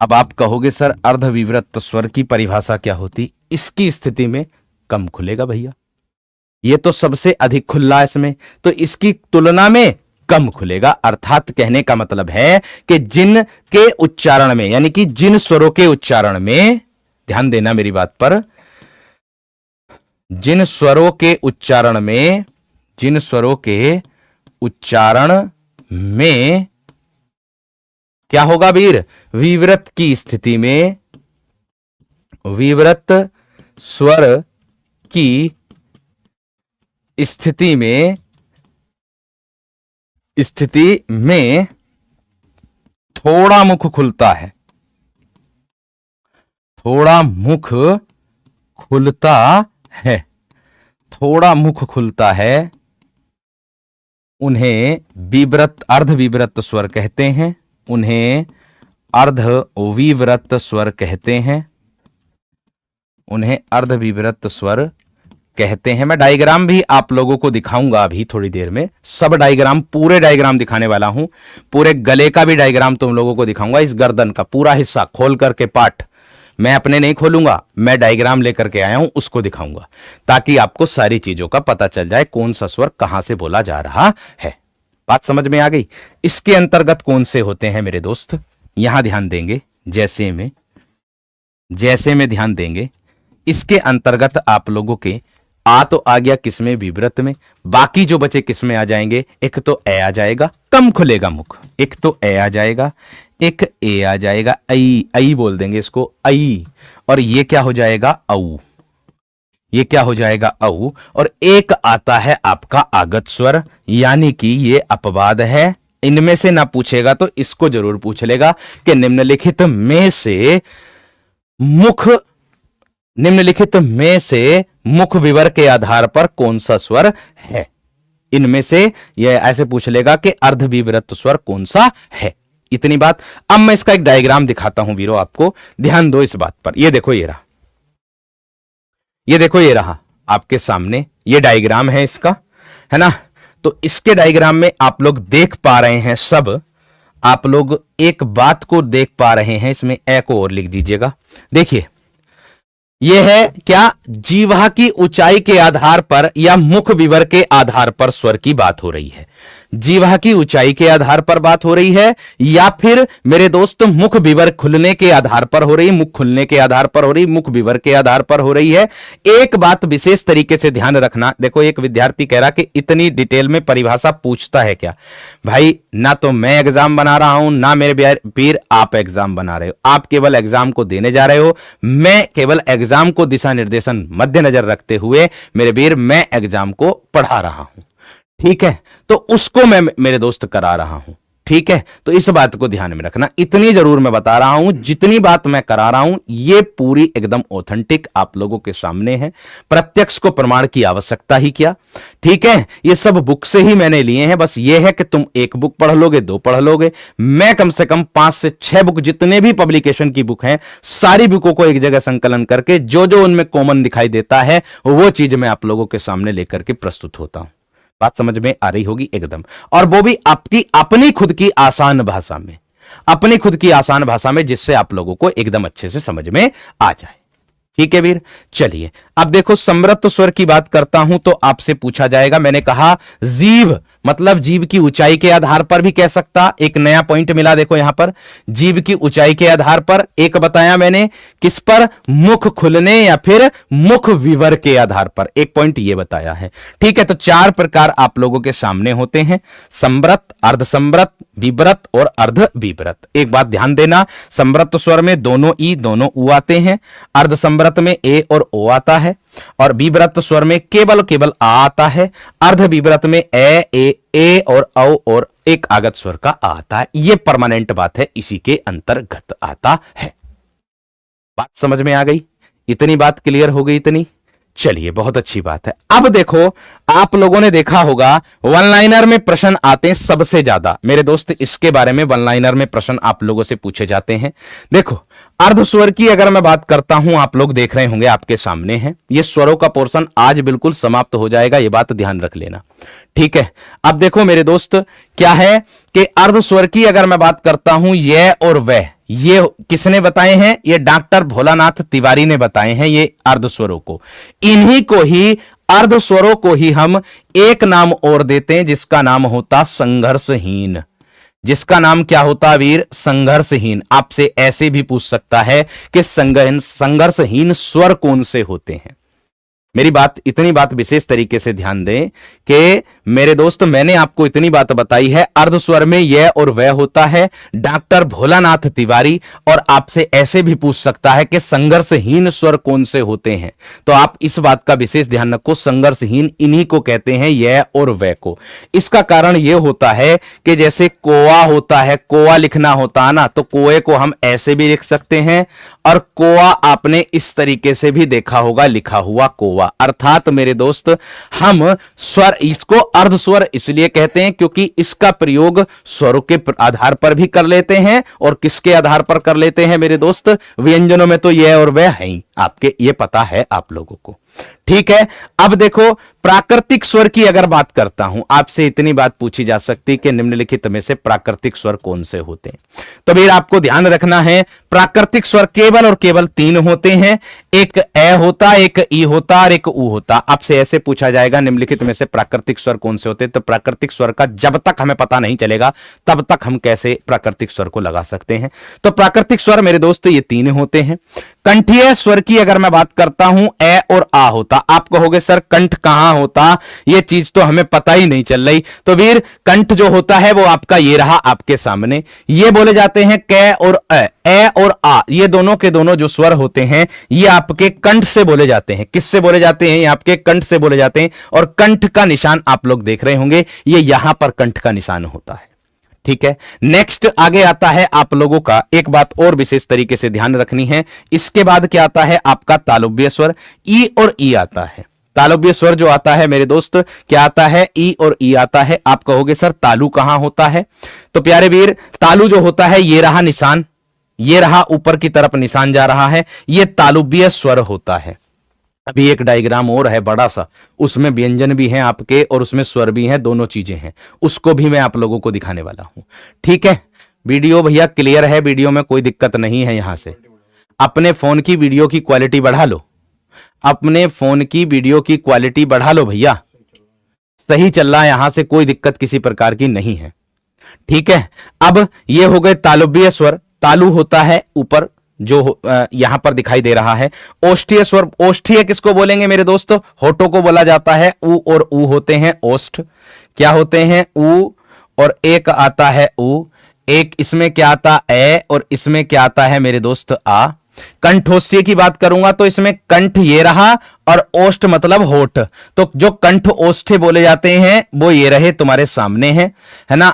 अब आप कहोगे सर अर्ध विव्रत स्वर की परिभाषा क्या होती? इसकी स्थिति में कम खुलेगा भैया, ये तो सबसे अधिक खुला है इसमें, तो इसकी तुलना में कम खुलेगा। अर्थात कहने का मतलब है कि जिन के उच्चारण में, यानी कि जिन स्वरों के उच्चारण में, ध्यान देना मेरी बात पर, जिन स्वरों के उच्चारण में, जिन स्वरों के उच्चारण में क्या होगा वीर? विव्रत की स्थिति में, विव्रत स्वर की स्थिति में थोड़ा मुख खुलता है। थोड़ा मुख खुलता है। थोड़ा मुख खुलता है। उन्हें विव्रत, अर्ध विव्रत स्वर कहते हैं। उन्हें अर्ध विव्रत स्वर कहते हैं। उन्हें अर्ध विव्रत स्वर कहते हैं। मैं डायग्राम भी आप लोगों को दिखाऊंगा अभी थोड़ी देर में। सब डायग्राम, पूरे डायग्राम दिखाने वाला हूं। पूरे गले का भी डायग्राम तुम लोगों को दिखाऊंगा। इस गर्दन का पूरा हिस्सा खोल करके पार्ट मैं अपने नहीं खोलूंगा, मैं डायग्राम लेकर के आया हूं, उसको दिखाऊंगा ताकि आपको सारी चीजों का पता चल जाए कौन सा स्वर कहां से बोला जा रहा है। बात समझ में आ गई? इसके अंतर्गत कौन से होते हैं मेरे दोस्त? यहां ध्यान देंगे, जैसे में ध्यान देंगे। इसके अंतर्गत आप लोगों के आ तो आ गया किसमें? विव्रत में। बाकी जो बचे किसमें आ जाएंगे? एक तो ए आ जाएगा, कम खुलेगा मुख। एक तो ए आ जाएगा, एक ए आ जाएगा, आई, आई बोल देंगे इसको, आई। और ये क्या हो जाएगा? औ। ये क्या हो जाएगा? औ। और एक आता है आपका आगत स्वर, यानी कि ये अपवाद है। इनमें से ना पूछेगा तो इसको जरूर पूछ लेगा कि निम्नलिखित में से मुख विवर के आधार पर कौन सा स्वर है। इनमें से यह ऐसे पूछ लेगा कि अर्ध विव्रत स्वर कौन सा है। इतनी बात। अब मैं इसका एक डायग्राम दिखाता हूं वीरो, आपको ध्यान दो इस बात पर। ये देखो, ये रहा, ये देखो, ये रहा। आपके सामने ये डायग्राम है इसका, है ना। तो इसके डायग्राम में आप लोग देख पा रहे हैं, सब आप लोग एक बात को देख पा रहे हैं, इसमें ए को और लिख दीजिएगा। देखिए यह है क्या, जीवा की ऊंचाई के आधार पर या मुख विवर के आधार पर स्वर की बात हो रही है। जीवा की ऊंचाई के आधार पर बात हो रही है या फिर मेरे दोस्त मुख विवर खुलने के आधार पर हो रही, मुख खुलने के आधार पर हो रही, मुख विवर के आधार पर हो रही है। एक बात विशेष तरीके से ध्यान रखना। देखो एक विद्यार्थी कह रहा कि इतनी डिटेल में परिभाषा पूछता है क्या। भाई ना तो मैं एग्जाम बना रहा हूं, ना मेरे पीर आप एग्जाम बना रहे हो। आप केवल एग्जाम को देने जा रहे हो, मैं केवल एग्जाम को दिशा निर्देशन मद्देनजर रखते हुए मेरे वीर मैं एग्जाम को पढ़ा रहा हूं, ठीक है। तो उसको मैं मेरे दोस्त करा रहा हूं, ठीक है। तो इस बात को ध्यान में रखना, इतनी जरूर मैं बता रहा हूं, जितनी बात मैं करा रहा हूं ये पूरी एकदम ऑथेंटिक आप लोगों के सामने है। प्रत्यक्ष को प्रमाण की आवश्यकता ही क्या, ठीक है। ये सब बुक से ही मैंने लिए हैं, बस ये है कि तुम एक बुक पढ़ लोगे, दो पढ़ लोगे, मैं कम से कम 5 से 6 बुक, जितने भी पब्लिकेशन की बुक हैं सारी बुकों को एक जगह संकलन करके जो जो उनमें कॉमन दिखाई देता है वो चीज मैं आप लोगों के सामने लेकर के प्रस्तुत होता हूं। बात समझ में आ रही होगी एकदम, और वो भी आपकी अपनी खुद की आसान भाषा में, अपनी खुद की आसान भाषा में, जिससे आप लोगों को एकदम अच्छे से समझ में आ जाए, ठीक है वीर। चलिए अब देखो समृत स्वर की बात करता हूं तो आपसे पूछा जाएगा, मैंने कहा जीव मतलब जीव की ऊंचाई के आधार पर भी कह सकता, एक नया पॉइंट मिला देखो यहां पर, जीव की ऊंचाई के आधार पर। एक बताया मैंने किस पर, मुख खुलने या फिर मुख विवर के आधार पर, एक पॉइंट ये बताया है, ठीक है। तो 4 प्रकार आप लोगों के सामने होते हैं, समृत, अर्धसमृत, विव्रत और अर्ध विव्रत। एक बात ध्यान देना, समृत स्वर में दोनों ई दोनों उ आते हैं, अर्धसमृत में ए और ओ आता है, और विव्रत स्वर में केवल केवल आ आता है, अर्ध विव्रत में ए और औ और एक आगत स्वर का आ आता है। यह परमानेंट बात है, इसी के अंतर्गत आता है। बात समझ में आ गई, इतनी बात क्लियर हो गई इतनी। चलिए बहुत अच्छी बात है। अब देखो आप लोगों ने देखा होगा वन लाइनर में प्रश्न आते हैं सबसे ज्यादा, मेरे दोस्त इसके बारे में वन लाइनर में प्रश्न आप लोगों से पूछे जाते हैं। देखो अर्ध स्वर की अगर मैं बात करता हूं, आप लोग देख रहे होंगे आपके सामने है, ये स्वरों का पोर्शन आज बिल्कुल समाप्त हो जाएगा, ये बात ध्यान रख लेना, ठीक है। अब देखो मेरे दोस्त क्या है कि अर्ध स्वर की अगर मैं बात करता हूं, यह और वह, ये किसने बताए हैं, ये डॉक्टर भोलानाथ तिवारी ने बताए हैं ये अर्ध स्वरों को। इन्हीं को ही अर्ध स्वरों को ही हम एक नाम और देते हैं जिसका नाम होता संघर्षहीन। जिसका नाम क्या होता वीर, संघर्षहीन। आपसे ऐसे भी पूछ सकता है कि संघर्षहीन स्वर कौन से होते हैं। मेरी बात, इतनी बात विशेष तरीके से ध्यान दें कि मेरे दोस्त मैंने आपको इतनी बात बताई है, अर्ध स्वर में यह और वह होता है डॉक्टर भोलानाथ तिवारी, और आपसे ऐसे भी पूछ सकता है कि संघर्षहीन स्वर कौन से होते हैं, तो आप इस बात का विशेष ध्यान रखो, संघर्षहीन इन्हीं को कहते हैं, यह और वह को। इसका कारण यह होता है कि जैसे कोआ होता है, कोआ लिखना होता है ना, तो कोए को हम ऐसे भी लिख सकते हैं, और कोआ आपने इस तरीके से भी देखा होगा लिखा हुआ कोआ। अर्थात मेरे दोस्त हम स्वर, इसको अर्ध स्वर इसलिए कहते हैं क्योंकि इसका प्रयोग स्वरों के आधार पर भी कर लेते हैं, और किसके आधार पर कर लेते हैं मेरे दोस्त, व्यंजनों में तो यह और वह है ही, आपके ये पता है आप लोगों को, ठीक है। अब देखो प्राकृतिक स्वर की अगर बात करता हूं, आपसे इतनी बात पूछी जा सकती कि निम्नलिखित में से प्राकृतिक स्वर कौन से होते हैं, तो भैया आपको ध्यान रखना है प्राकृतिक स्वर केवल और केवल 3 होते हैं, एक ए होता, एक ई होता और एक उ होता। आपसे ऐसे पूछा जाएगा निम्नलिखित में से प्राकृतिक स्वर कौन से होते हैं, तो प्राकृतिक स्वर का जब तक हमें पता नहीं चलेगा तब तक हम कैसे प्राकृतिक स्वर को लगा सकते हैं। तो प्राकृतिक स्वर मेरे दोस्त ये 3 होते हैं। कंठीय स्वर की अगर मैं बात करता हूं, ए और आ होता। आप कहोगे सर कंठ कहां होता, ये चीज तो हमें पता ही नहीं चल रही, तो वीर कंठ जो होता है वो आपका ये रहा आपके सामने, ये बोले जाते हैं कै और ए और आ, ये दोनों के दोनों जो स्वर होते हैं ये आपके कंठ से बोले जाते हैं। किससे बोले जाते हैं, ये आपके कंठ से बोले जाते हैं, और कंठ का निशान आप लोग देख रहे होंगे, ये यहां पर कंठ का निशान होता है, ठीक है। नेक्स्ट आगे आता है आप लोगों का, एक बात और विशेष तरीके से ध्यान रखनी है, इसके बाद क्या आता है आपका तालुब्य स्वर, ई और ई आता है। तालुब्य स्वर जो आता है मेरे दोस्त क्या आता है, ई और ई आता है। आप कहोगे सर तालु कहां होता है, तो प्यारे वीर तालु जो होता है ये रहा निशान, ये रहा ऊपर की तरफ निशान जा रहा है, ये तालुब्य स्वर होता है। अभी एक डायग्राम और है बड़ा सा, उसमें व्यंजन भी हैं आपके और उसमें स्वर भी हैं, दोनों चीजें हैं, उसको भी मैं आप लोगों को दिखाने वाला हूं। ठीक है, वीडियो भैया क्लियर है, वीडियो में कोई दिक्कत नहीं है। यहां से अपने फोन की वीडियो की क्वालिटी बढ़ा लो, अपने फोन की वीडियो की क्वालिटी बढ़ा लो भैया, सही चल रहा है, यहां से कोई दिक्कत किसी प्रकार की नहीं है। ठीक है, अब ये हो गए तालुब्य स्वर। तालु होता है ऊपर जो यहां पर दिखाई दे रहा है। ओष्ठीय स्वर, ओष्ठीय किसको बोलेंगे मेरे दोस्तों? होठों को बोला जाता है। उ और ऊ होते हैं ओष्ठ। क्या होते हैं? उ, और एक आता है उ, एक इसमें क्या आता? ए, और इसमें क्या आता है मेरे दोस्त? आ। कंठोष्ठीय की बात करूंगा तो इसमें कंठ ये रहा और ओष्ठ मतलब होठ, तो जो कंठ ओष्ठे बोले जाते हैं वो ये रहे तुम्हारे सामने है ना,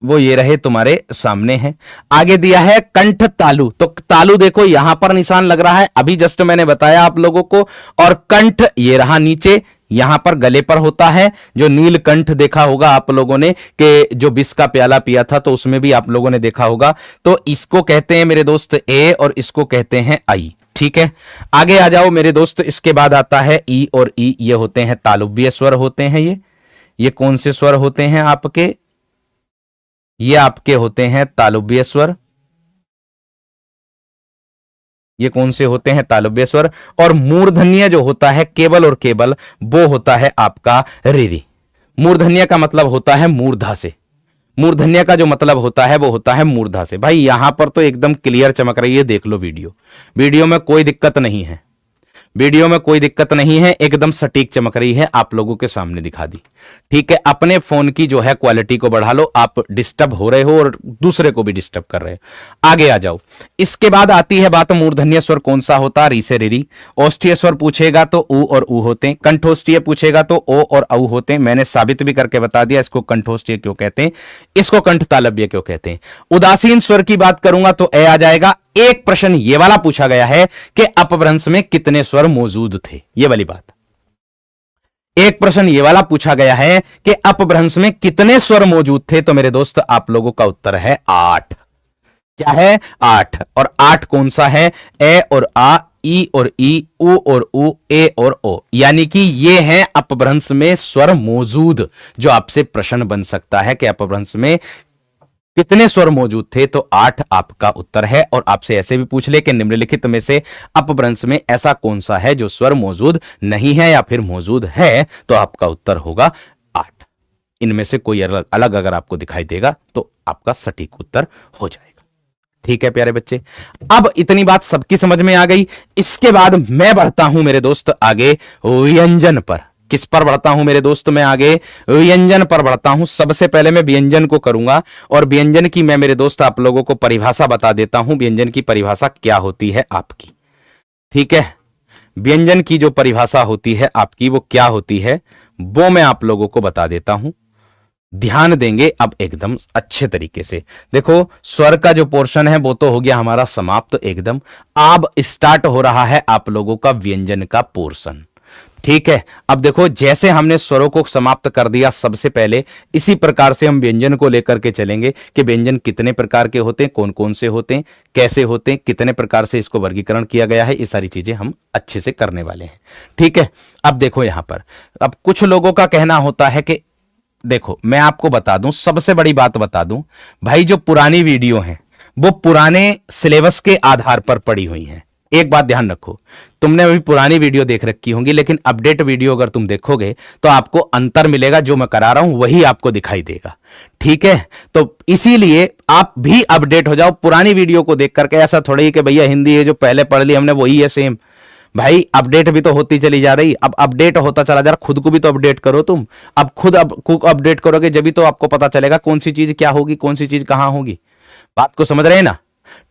वो ये रहे तुम्हारे सामने हैं। आगे दिया है कंठ तालु, तो तालु देखो यहां पर निशान लग रहा है, अभी जस्ट मैंने बताया आप लोगों को। और कंठ ये रहा नीचे, यहां पर गले पर होता है। जो नीलकंठ देखा होगा आप लोगों ने कि जो विष का प्याला पिया था, तो उसमें भी आप लोगों ने देखा होगा। तो इसको कहते हैं मेरे दोस्त ए, और इसको कहते हैं आई। ठीक है, आगे आ जाओ मेरे दोस्त। इसके बाद आता है ई, और ई ये होते हैं तालुब्य स्वर होते हैं। ये कौन से स्वर होते हैं आपके? ये आपके होते हैं तालुब्य स्वर। ये कौन से होते हैं? तालुब्य स्वर। और मूर्धन्य जो होता है केवल और केवल, वो होता है आपका रीरी। मूर्धन्य का मतलब होता है मूर्धा से, मूर्धन्य का जो मतलब होता है वो होता है मूर्धा से। भाई यहां पर तो एकदम क्लियर चमक रही है, देख लो वीडियो, वीडियो में कोई दिक्कत नहीं है, वीडियो में कोई दिक्कत नहीं है, एकदम सटीक चमक रही है, आप लोगों के सामने दिखा दी। ठीक है, अपने फोन की जो है क्वालिटी को बढ़ा लो, आप डिस्टर्ब हो रहे हो और दूसरे को भी डिस्टर्ब कर रहे हो। आगे आ जाओ। इसके बाद आती है बात मूर्धन्य स्वर कौन सा होता? री से री। ओष्ठीय स्वर पूछेगा तो उ और ऊ होते हैं। कंठोष्ठीय पूछेगा तो ओ और औ होते हैं। मैंने साबित भी करके बता दिया इसको कंठोष्ठीय क्यों कहते हैं, इसको कंठ तालव्य क्यों कहते हैं। उदासीन स्वर की बात करूंगा तो ए आ जाएगा। एक प्रश्न ये वाला पूछा गया है कि अपभ्रंश में कितने स्वर मौजूद थे, ये वाली बात। एक प्रश्न ये वाला पूछा गया है कि अपभ्रंश में कितने स्वर मौजूद थे, तो मेरे दोस्त आप लोगों का उत्तर है 8। क्या है? 8। और 8 कौन सा है? ए और आ, ई और ई, उ और उ, ए और ओ, यानी कि ये हैं अपभ्रंश में स्वर मौजूद। जो आपसे प्रश्न बन सकता है कि अपभ्रंश में कितने स्वर मौजूद थे, तो 8 आपका उत्तर है। और आपसे ऐसे भी पूछ ले कि निम्नलिखित में से अपभ्रंश में ऐसा कौन सा है जो स्वर मौजूद नहीं है या फिर मौजूद है, तो आपका उत्तर होगा 8। इनमें से कोई अलग अलग अगर आपको दिखाई देगा तो आपका सटीक उत्तर हो जाएगा। ठीक है प्यारे बच्चे, अब इतनी बात सबकी समझ में आ गई। इसके बाद मैं बढ़ता हूं मेरे दोस्त आगे व्यंजन पर। किस पर बढ़ता हूं मेरे दोस्त? मैं आगे व्यंजन पर बढ़ता हूं। सबसे पहले मैं व्यंजन को करूंगा, और व्यंजन की मैं मेरे दोस्त आप लोगों को परिभाषा बता देता हूं। व्यंजन की परिभाषा क्या होती है आपकी? ठीक है, व्यंजन की जो परिभाषा होती है आपकी वो क्या होती है, वो मैं आप लोगों को बता देता हूं। ध्यान देंगे अब एकदम अच्छे तरीके से। देखो, स्वर का जो पोर्शन है वो तो हो गया हमारा समाप्त एकदम। अब स्टार्ट हो रहा है आप लोगों का व्यंजन का पोर्शन। ठीक है, अब देखो, जैसे हमने स्वरों को समाप्त कर दिया सबसे पहले, इसी प्रकार से हम व्यंजन को लेकर के चलेंगे कि व्यंजन कितने प्रकार के होते हैं, कौन कौन से होते हैं, कैसे होते हैं, कितने प्रकार से इसको वर्गीकरण किया गया है, ये सारी चीजें हम अच्छे से करने वाले हैं। ठीक है, अब देखो यहां पर, अब कुछ लोगों का कहना होता है कि देखो मैं आपको बता दूं, सबसे बड़ी बात बता दूं भाई, जो पुरानी वीडियो है वो पुराने सिलेबस के आधार पर पड़ी हुई है। एक बात ध्यान रखो, तुमने अभी पुरानी वीडियो देख रखी होंगी, लेकिन अपडेट वीडियो अगर तुम देखोगे तो आपको अंतर मिलेगा। जो मैं करा रहा हूं वही आपको दिखाई देगा। ठीक है, तो इसीलिए आप भी अपडेट हो जाओ। पुरानी वीडियो को देख करके ऐसा थोड़ी कि भैया हिंदी है जो पहले पढ़ ली हमने वही है सेम। भाई अपडेट भी तो होती चली जा रही, अब अपडेट होता चला जा रहा, खुद को भी तो अपडेट करो तुम। अब खुद अपडेट करोगे जब भी तो आपको पता चलेगा कौन सी चीज क्या होगी, कौन सी चीज कहां होगी। बात को समझ रहे हैं ना?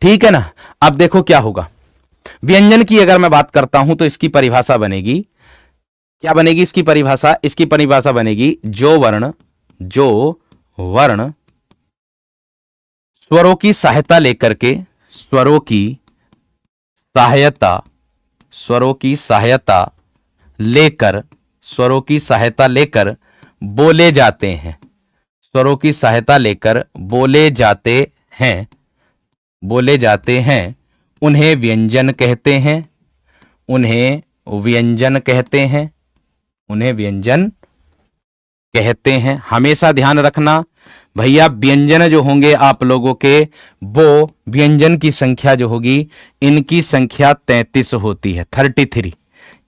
ठीक है ना? अब देखो क्या होगा। व्यंजन की अगर मैं बात करता हूं तो इसकी परिभाषा बनेगी, क्या बनेगी इसकी परिभाषा? इसकी परिभाषा बनेगी जो वर्ण स्वरों की सहायता लेकर के, स्वरों की सहायता लेकर बोले जाते हैं, स्वरों की सहायता लेकर बोले जाते हैं, उन्हें व्यंजन कहते हैं। उन्हें व्यंजन कहते हैं, उन्हें व्यंजन कहते हैं। हमेशा ध्यान रखना भैया, व्यंजन जो होंगे आप लोगों के, वो व्यंजन की संख्या जो होगी, इनकी संख्या 33 होती है, 33।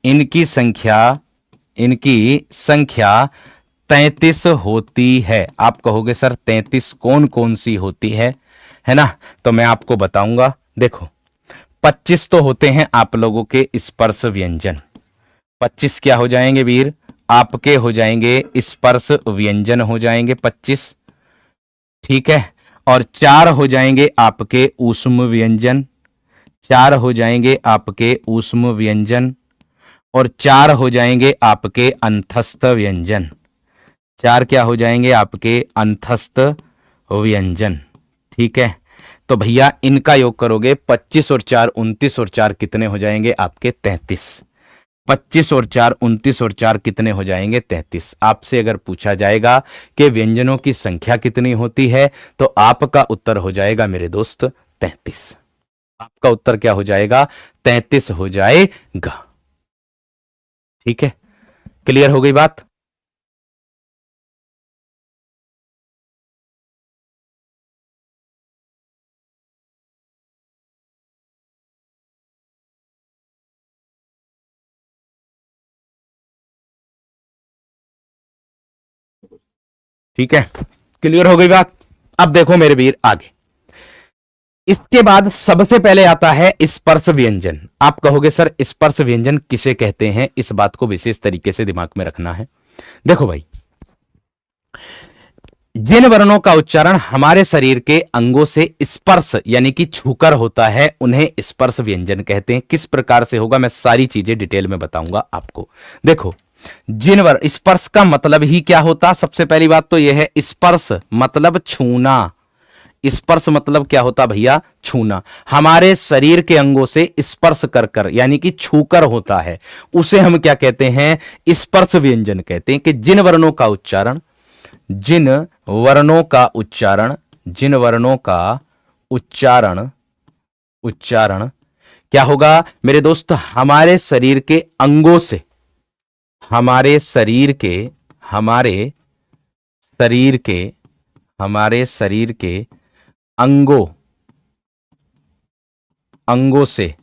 इनकी संख्या 33 होती है। आप कहोगे सर 33 कौन कौन सी होती है ना? तो मैं आपको बताऊंगा। देखो 25 तो होते हैं आप लोगों के स्पर्श व्यंजन। 25 क्या हो जाएंगे वीर? आपके हो जाएंगे स्पर्श व्यंजन हो जाएंगे 25, ठीक है। और 4 हो जाएंगे आपके ऊष्म व्यंजन, 4 हो जाएंगे आपके ऊष्म व्यंजन, और 4 हो जाएंगे आपके अंतस्थ व्यंजन। 4 क्या हो जाएंगे? आपके अंतस्थ व्यंजन, ठीक है। तो भैया इनका योग करोगे 25 और 4 29, और 4 कितने हो जाएंगे आपके? 33। 25 और 4 29, और 4 कितने हो जाएंगे? 33। आपसे अगर पूछा जाएगा कि व्यंजनों की संख्या कितनी होती है, तो आपका उत्तर हो जाएगा मेरे दोस्त 33। आपका उत्तर क्या हो जाएगा? 33 हो जाएगा, ठीक है। क्लियर हो गई बात? ठीक है, क्लियर हो गई बात? अब देखो मेरे वीर आगे, इसके बाद सबसे पहले आता है स्पर्श व्यंजन। आप कहोगे सर स्पर्श व्यंजन किसे कहते हैं? इस बात को विशेष तरीके से दिमाग में रखना है। देखो भाई, जिन वर्णों का उच्चारण हमारे शरीर के अंगों से स्पर्श यानी कि छूकर होता है, उन्हें स्पर्श व्यंजन कहते हैं। किस प्रकार से होगा मैं सारी चीजें डिटेल में बताऊंगा आपको। देखो, स्पर्श का मतलब ही क्या होता? सबसे पहली बात तो यह है, स्पर्श मतलब छूना। स्पर्श मतलब क्या होता भैया? छूना। हमारे शरीर के अंगों से स्पर्श कर कर यानी कि छूकर होता है, उसे हम क्या कहते हैं? स्पर्श व्यंजन कहते हैं। कि जिन वर्णों का उच्चारण क्या होगा मेरे दोस्त? हमारे शरीर के अंगों से, हमारे शरीर के अंगों से,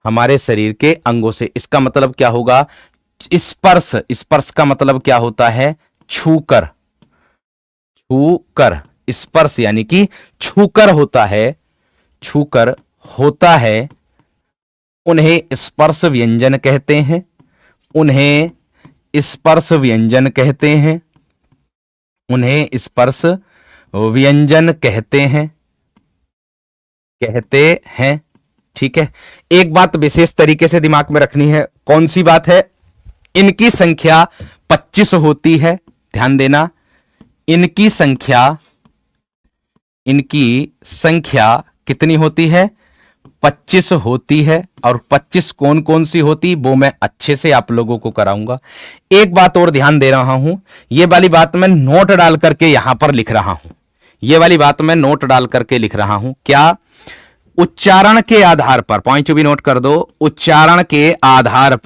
हमारे शरीर के अंगों से। इसका मतलब क्या होगा? स्पर्श का मतलब क्या होता है? छूकर। स्पर्श यानी कि छूकर होता है, उन्हें स्पर्श व्यंजन कहते हैं। उन्हें स्पर्श व्यंजन कहते हैं, ठीक है। एक बात विशेष तरीके से दिमाग में रखनी है। कौन सी बात है? इनकी संख्या 25 होती है। ध्यान देना, इनकी संख्या कितनी होती है? 25 होती है। और 25 कौन कौन सी होती, वो मैं अच्छे से आप लोगों को कराऊंगा। एक बात और ध्यान दे रहा हूं, ये वाली बात मैं नोट डाल करके यहां पर लिख रहा हूं। क्या? उच्चारण के आधार पर, पॉइंट भी नोट कर दो। उच्चारण के आधार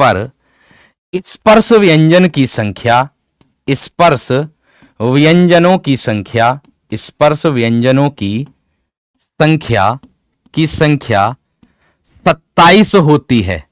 पर स्पर्श व्यंजनों की संख्या 27 होती है।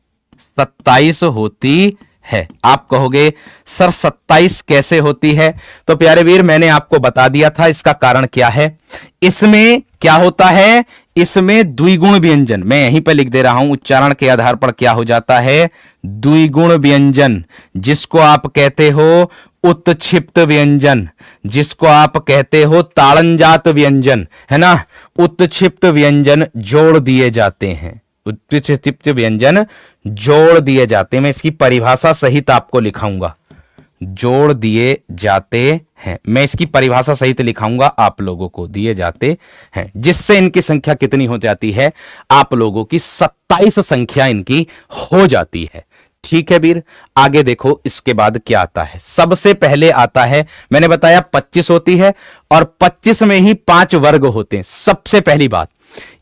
27 होती है। आप कहोगे सर 27 कैसे होती है? तो प्यारे वीर, मैंने आपको बता दिया था इसका कारण क्या है। इसमें क्या होता है? इसमें द्विगुण व्यंजन, मैं यहीं पर लिख दे रहा हूं। उच्चारण के आधार पर क्या हो जाता है? द्विगुण व्यंजन, जिसको आप कहते हो उत्क्षिप्त व्यंजन, जिसको आप कहते हो ताड़नजात व्यंजन, है ना। उत्क्षिप्त व्यंजन जोड़ दिए जाते हैं। उत्क्षिप्त व्यंजन जोड़ दिए जाते हैं। मैं इसकी परिभाषा सहित आपको लिखाऊंगा। जोड़ दिए जाते हैं, मैं इसकी परिभाषा सहित लिखाऊंगा, आप लोगों को दिए जाते हैं, जिससे इनकी संख्या कितनी हो जाती है? आप लोगों की 27 संख्या इनकी हो जाती है। ठीक है वीर, आगे देखो इसके बाद क्या आता है। सबसे पहले आता है, मैंने बताया 25 होती है और 25 में ही 5 वर्ग होते हैं। सबसे पहली बात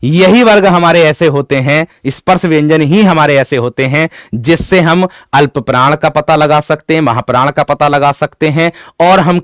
यही वर्ग हमारे ऐसे होते हैं, स्पर्श व्यंजन ही हमारे ऐसे होते हैं जिससे हम अल्प प्राण का पता लगा सकते हैं, महाप्राण का पता लगा सकते हैं, और हम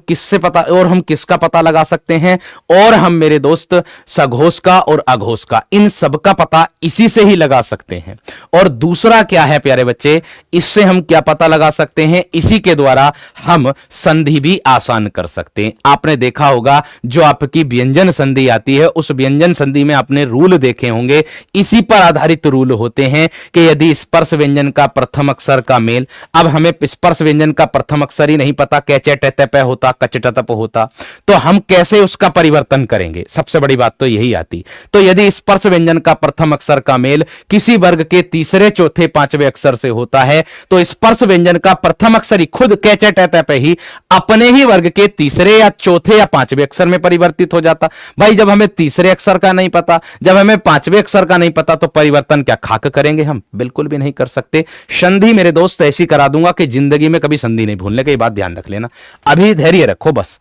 किसका पता लगा सकते हैं, और हम मेरे दोस्त सघोष का और अघोष का, इन सब का पता इसी से ही लगा सकते हैं। और दूसरा क्या है प्यारे बच्चे, इससे हम क्या पता लगा सकते हैं, इसी के द्वारा हम संधि भी आसान कर सकते हैं। आपने देखा होगा जो आपकी व्यंजन संधि आती है, उस व्यंजन संधि में आपने रूल देखे होंगे, इसी पर आधारित रूल होते हैं कि यदि स्पर्श व्यंजन का प्रथम अक्षर का मेल, अब हमें स्पर्श व्यंजन का प्रथम अक्षर ही नहीं पता, कैचे टैते पे होता, कचटतप होता, तो हम कैसे उसका परिवर्तन करेंगे, सबसे बड़ी बात तो यही आती। तो यदि स्पर्श व्यंजन का प्रथम अक्षर का मेल किसी वर्ग के तीसरे चौथे पांचवें अक्षर से होता है, तो स्पर्श व्यंजन का प्रथम अक्षर ही खुद कैचे टैते पे ही अपने ही वर्ग के तीसरे या चौथे या पांचवें अक्षर में परिवर्तित हो जाता। भाई जब हमें तीसरे अक्षर का नहीं पता, जब हमें पांचवें अक्षर का नहीं पता, तो परिवर्तन क्या खाक करेंगे हम? बिल्कुल भी नहीं कर सकते। संधि मेरे दोस्त ऐसी करा दूंगा कि जिंदगी में कभी संधि नहीं भूलने की, बात ध्यान रख लेना। अभी धैर्य रखो, बस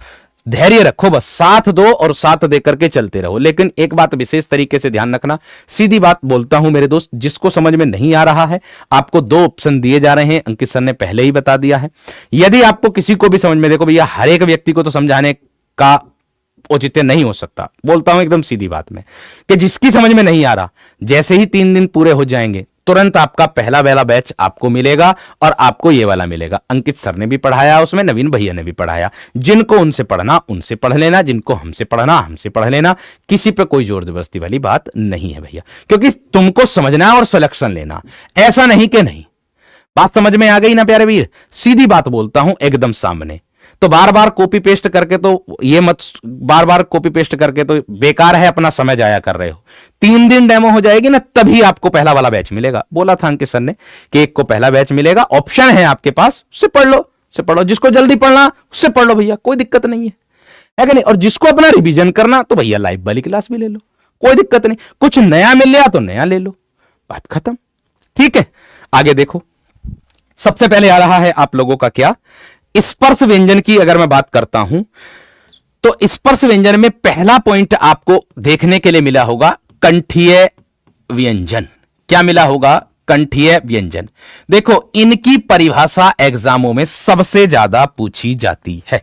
धैर्य रखो, बस साथ दो और साथ देकर के चलते रहो। लेकिन एक बात विशेष तरीके से ध्यान रखना, सीधी बात बोलता हूं मेरे दोस्त, जिसको समझ में नहीं आ रहा है, आपको दो ऑप्शन दिए जा रहे हैं, अंकित सर ने पहले ही बता दिया है। यदि आपको किसी को भी समझ में, देखो भैया हर एक व्यक्ति को तो समझाने का औचित्य नहीं हो सकता, बोलता हूं एकदम सीधी बात में, कि जिसकी समझ में नहीं आ रहा, जैसे ही 3 दिन पूरे हो जाएंगे तुरंत आपका पहला वाला बैच आपको मिलेगा और आपको ये वाला मिलेगा। अंकित सर ने भी पढ़ाया, उसमें नवीन भैया ने भी पढ़ाया। जिनको उनसे पढ़ना उनसे पढ़ लेना, जिनको हमसे पढ़ना हमसे पढ़ लेना, किसी पे कोई जोर जबरदस्ती वाली बात नहीं है भैया, क्योंकि तुमको समझना है और सिलेक्शन लेना, ऐसा नहीं कि नहीं। बात समझ में आ गई ना प्यारे वीर? सीधी बात बोलता हूं एकदम सामने। तो बार बार कॉपी पेस्ट करके तो ये मत, बार बार कॉपी पेस्ट करके तो बेकार है, अपना समय जाया कर रहे हो। 3 दिन डेमो हो जाएगी ना, तभी आपको पहला वाला बैच मिलेगा। बोला था अंकित सर ने कि एक को पहला बैच मिलेगा, ऑप्शन है आपके पास, उससे पढ़ लो, उससे पढ़ो। जिसको जल्दी पढ़ना उससे पढ़ लो भैया, कोई दिक्कत नहीं है कि नहीं? और जिसको अपना रिवीजन करना तो भैया लाइव वाली क्लास भी ले लो, कोई दिक्कत नहीं। कुछ नया मिल गया तो नया ले लो, बात खत्म। ठीक है, आगे देखो। सबसे पहले आ रहा है आप लोगों का क्या, स्पर्श व्यंजन की अगर मैं बात करता हूं तो स्पर्श व्यंजन में पहला पॉइंट आपको देखने के लिए मिला होगा कंठीय व्यंजन। क्या मिला होगा? कंठीय व्यंजन। देखो इनकी परिभाषा एग्जामों में सबसे ज्यादा पूछी जाती है।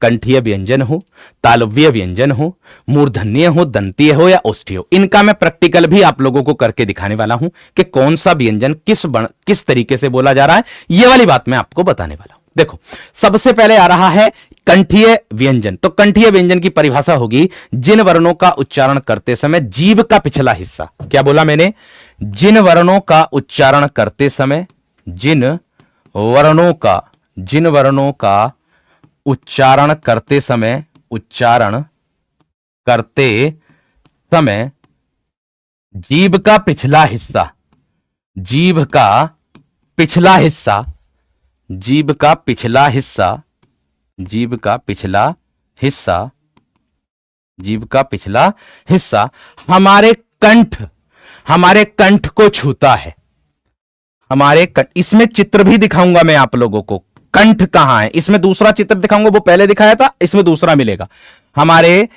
कंठीय व्यंजन हो, तालव्य व्यंजन हो, मूर्धन्य हो, दंतीय हो या ओष्ठीय हो, इनका मैं प्रैक्टिकल भी आप लोगों को करके दिखाने वाला हूं कि कौन सा व्यंजन किस तरीके से बोला जा रहा है, यह वाली बात मैं आपको बताने वाला हूं। देखो सबसे पहले आ रहा है कंठीय व्यंजन। तो कंठीय व्यंजन की परिभाषा होगी जिन वर्णों का उच्चारण करते समय जीभ का पिछला हिस्सा, क्या बोला मैंने? जिन वर्णों का उच्चारण करते समय, जिन वर्णों का उच्चारण करते समय जीभ का पिछला हिस्सा, जीभ का पिछला हिस्सा हमारे कंठ को छूता है। इसमें चित्र भी दिखाऊंगा मैं आप लोगों को, कंठ कहां है, इसमें दूसरा चित्र दिखाऊंगा, वो पहले दिखाया था, इसमें दूसरा मिलेगा। हमारे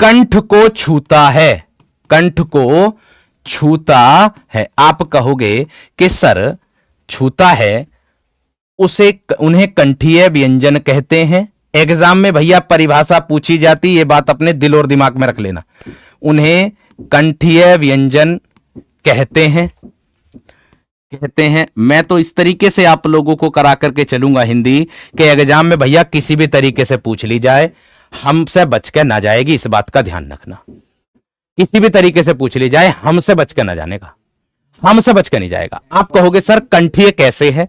कंठ को छूता है, कंठ को छूता है। आप कहोगे कि सर छूता है उन्हें कंठीय व्यंजन कहते हैं। एग्जाम में भैया परिभाषा पूछी जाती, ये बात अपने दिल और दिमाग में रख लेना। उन्हें कंठीय व्यंजन कहते हैं। मैं तो इस तरीके से आप लोगों को करा करके चलूंगा हिंदी के एग्जाम में भैया किसी भी तरीके से पूछ ली जाए, हमसे बच के ना जाएगी, इस बात का ध्यान रखना। किसी भी तरीके से पूछ ली जाए, हमसे बच के ना जाने का, हमसे बच के नहीं जाएगा। आप कहोगे सर कंठीय कैसे है?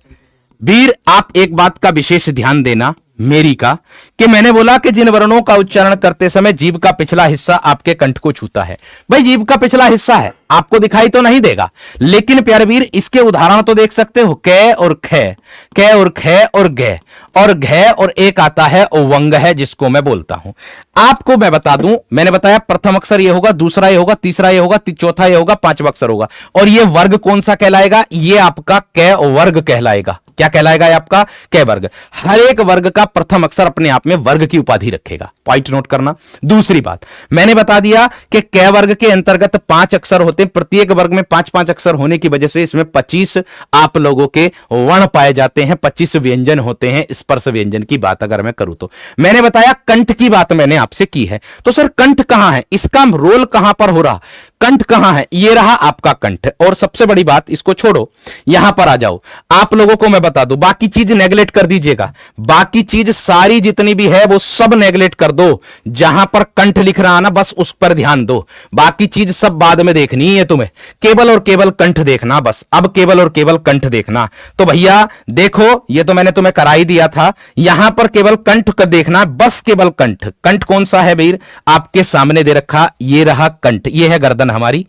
वीर आप एक बात का विशेष ध्यान देना मेरी का, कि मैंने बोला कि जिन वर्णों का उच्चारण करते समय जीभ का पिछला हिस्सा आपके कंठ को छूता है। भाई जीभ का पिछला हिस्सा है, आपको दिखाई तो नहीं देगा, लेकिन प्यारे वीर इसके उदाहरण तो देख सकते हो, कै और खे, कै और खे और गे, और घे और एक आता है वंग है, जिसको मैं बोलता हूं। आपको मैं बता दूं, मैंने बताया प्रथम अक्षर ये होगा, दूसरा ये होगा, तीसरा ये होगा, चौथा ये होगा, पांचवा अक्षर होगा, और ये वर्ग कौन सा कहलाएगा? ये आपका कै वर्ग कहलाएगा। क्या कहलाएगा? आपका कै वर्ग। हर एक वर्ग का प्रथम अक्षर अपने आप में वर्ग की उपाधि रखेगा, पॉइंट नोट करना। दूसरी बात मैंने बता दिया कि क वर्ग के अंतर्गत 5 अक्षर होते हैं, प्रत्येक वर्ग में 5-5 अक्षर होने की वजह से इसमें 25 आप लोगों के वर्ण पाए जाते हैं, 25 व्यंजन होते हैं। स्पर्श व्यंजन की बात अगर मैं करूं तो मैंने बताया कंठ की बात मैंने आपसे की है, तो सर कंठ कहां है, इसका रोल कहां पर हो रहा, कंठ कहां है, ये रहा आपका कंठ। और सबसे बड़ी बात, इसको छोड़ो, यहां पर आ जाओ, आप लोगों को मैं बता दूं, बाकी चीज नेगलेक्ट कर दीजिएगा, बाकी चीज सारी जितनी भी है वो सब नेगलेक्ट कर दो, जहां पर कंठ लिख रहा ना बस उस पर ध्यान दो, बाकी चीज सब बाद में देखनी है तुम्हें, केवल और केवल कंठ देखना बस, अब केवल और केवल कंठ देखना। तो भैया देखो, ये तो मैंने तुम्हें करा ही दिया था, यहां पर केवल कंठ का देखना, बस केवल कंठ। कंठ कौन सा है वीर, आपके सामने दे रखा, ये रहा कंठ, ये है गर्दन हमारी,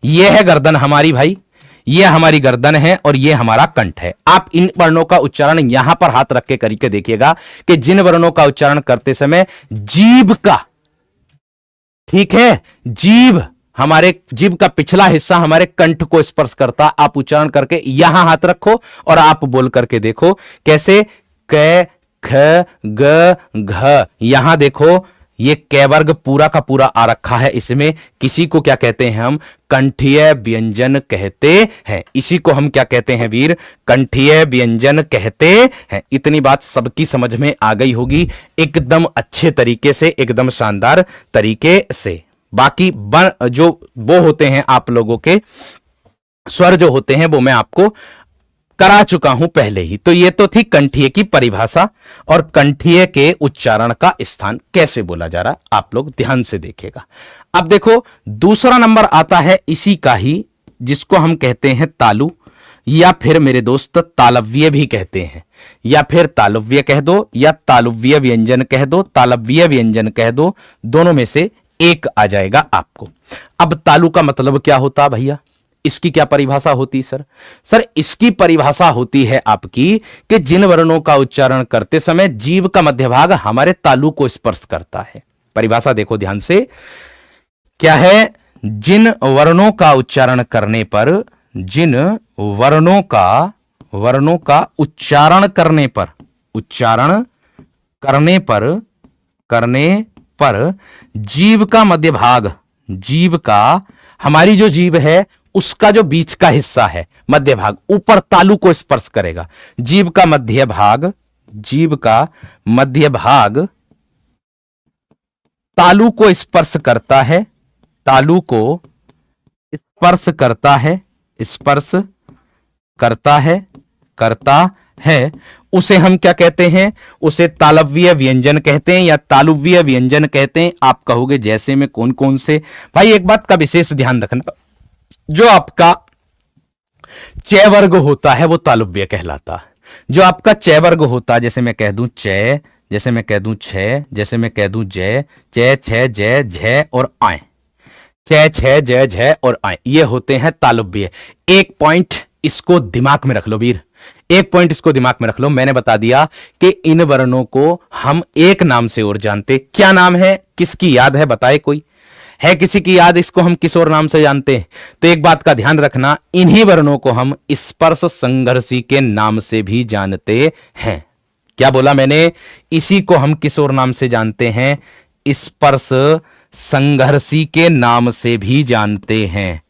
ये है गर्दन हमारी भाई, ये हमारी गर्दन है और ये हमारा कंठ है। आप इन वर्णों का उच्चारण यहां पर हाथ रख के करके देखिएगा कि जिन वर्णों का उच्चारण करते समय जीभ का, ठीक है, जीभ, हमारे जीभ का पिछला हिस्सा हमारे कंठ को स्पर्श करता, आप उच्चारण करके यहां हाथ रखो और आप बोल करके देखो कैसे, क ख ग घ, यहां देखो ये क वर्ग पूरा का पूरा आ रखा है, इसमें किसी को क्या कहते हैं हम, कंठीय व्यंजन कहते हैं, इसी को हम क्या कहते हैं वीर, कंठीय व्यंजन कहते हैं। इतनी बात सबकी समझ में आ गई होगी एकदम अच्छे तरीके से, एकदम शानदार तरीके से। बाकी जो वो होते हैं आप लोगों के स्वर जो होते हैं वो मैं आपको करा चुका हूं पहले ही। तो ये तो थी कंठीय की परिभाषा और कंठीय के उच्चारण का स्थान कैसे बोला जा रहा, आप लोग ध्यान से देखिएगा। अब देखो दूसरा नंबर आता है इसी का ही, जिसको हम कहते हैं तालु, या फिर मेरे दोस्त तालव्य भी कहते हैं, या फिर तालव्य कह दो या तालुव्य व्यंजन कह दो, तालव्य व्यंजन कह दो, दोनों में से एक आ जाएगा आपको। अब तालु का मतलब क्या होता भैया, इसकी क्या परिभाषा होती सर, सर इसकी परिभाषा होती है आपकी कि जिन वर्णों का उच्चारण करते समय जीभ का मध्य भाग हमारे तालु को स्पर्श करता है। परिभाषा देखो ध्यान से, क्या है, जिन वर्णों का उच्चारण करने पर, जिन वर्णों का उच्चारण करने पर जीभ का मध्य भाग, जीभ का, हमारी जो जीभ है उसका जो बीच का हिस्सा है मध्य भाग ऊपर तालु को स्पर्श करेगा, जीभ का मध्य भाग तालु को स्पर्श करता है, तालु को स्पर्श करता है, उसे हम क्या कहते हैं, उसे तालव्य व्यंजन कहते हैं या तालुव्य व्यंजन कहते हैं। आप कहोगे जैसे में कौन कौन से, भाई एक बात का विशेष ध्यान रखना, जो आपका च वर्ग होता है वो तालुव्य कहलाता है, जो आपका च वर्ग होता है, जैसे मैं कह दूं च, जैसे मैं कह दूं छ, जैसे मैं कह दूं जय, च छ जय झ और आय, च छ जय झ और आय, ये होते हैं तालुव्य। एक पॉइंट इसको दिमाग में रख लो वीर, एक पॉइंट इसको दिमाग में रख लो, मैंने बता दिया कि इन वर्णों को हम एक नाम से और जानते, क्या नाम है, किसकी याद है बताए, कोई है किसी की याद, इसको हम किस और नाम से जानते हैं? तो एक बात का ध्यान रखना, इन्हीं वर्णों को हम स्पर्श संघर्षी के नाम से भी जानते हैं। क्या बोला मैंने, इसी को हम किस और नाम से जानते हैं, स्पर्श संघर्षी के नाम से भी जानते हैं,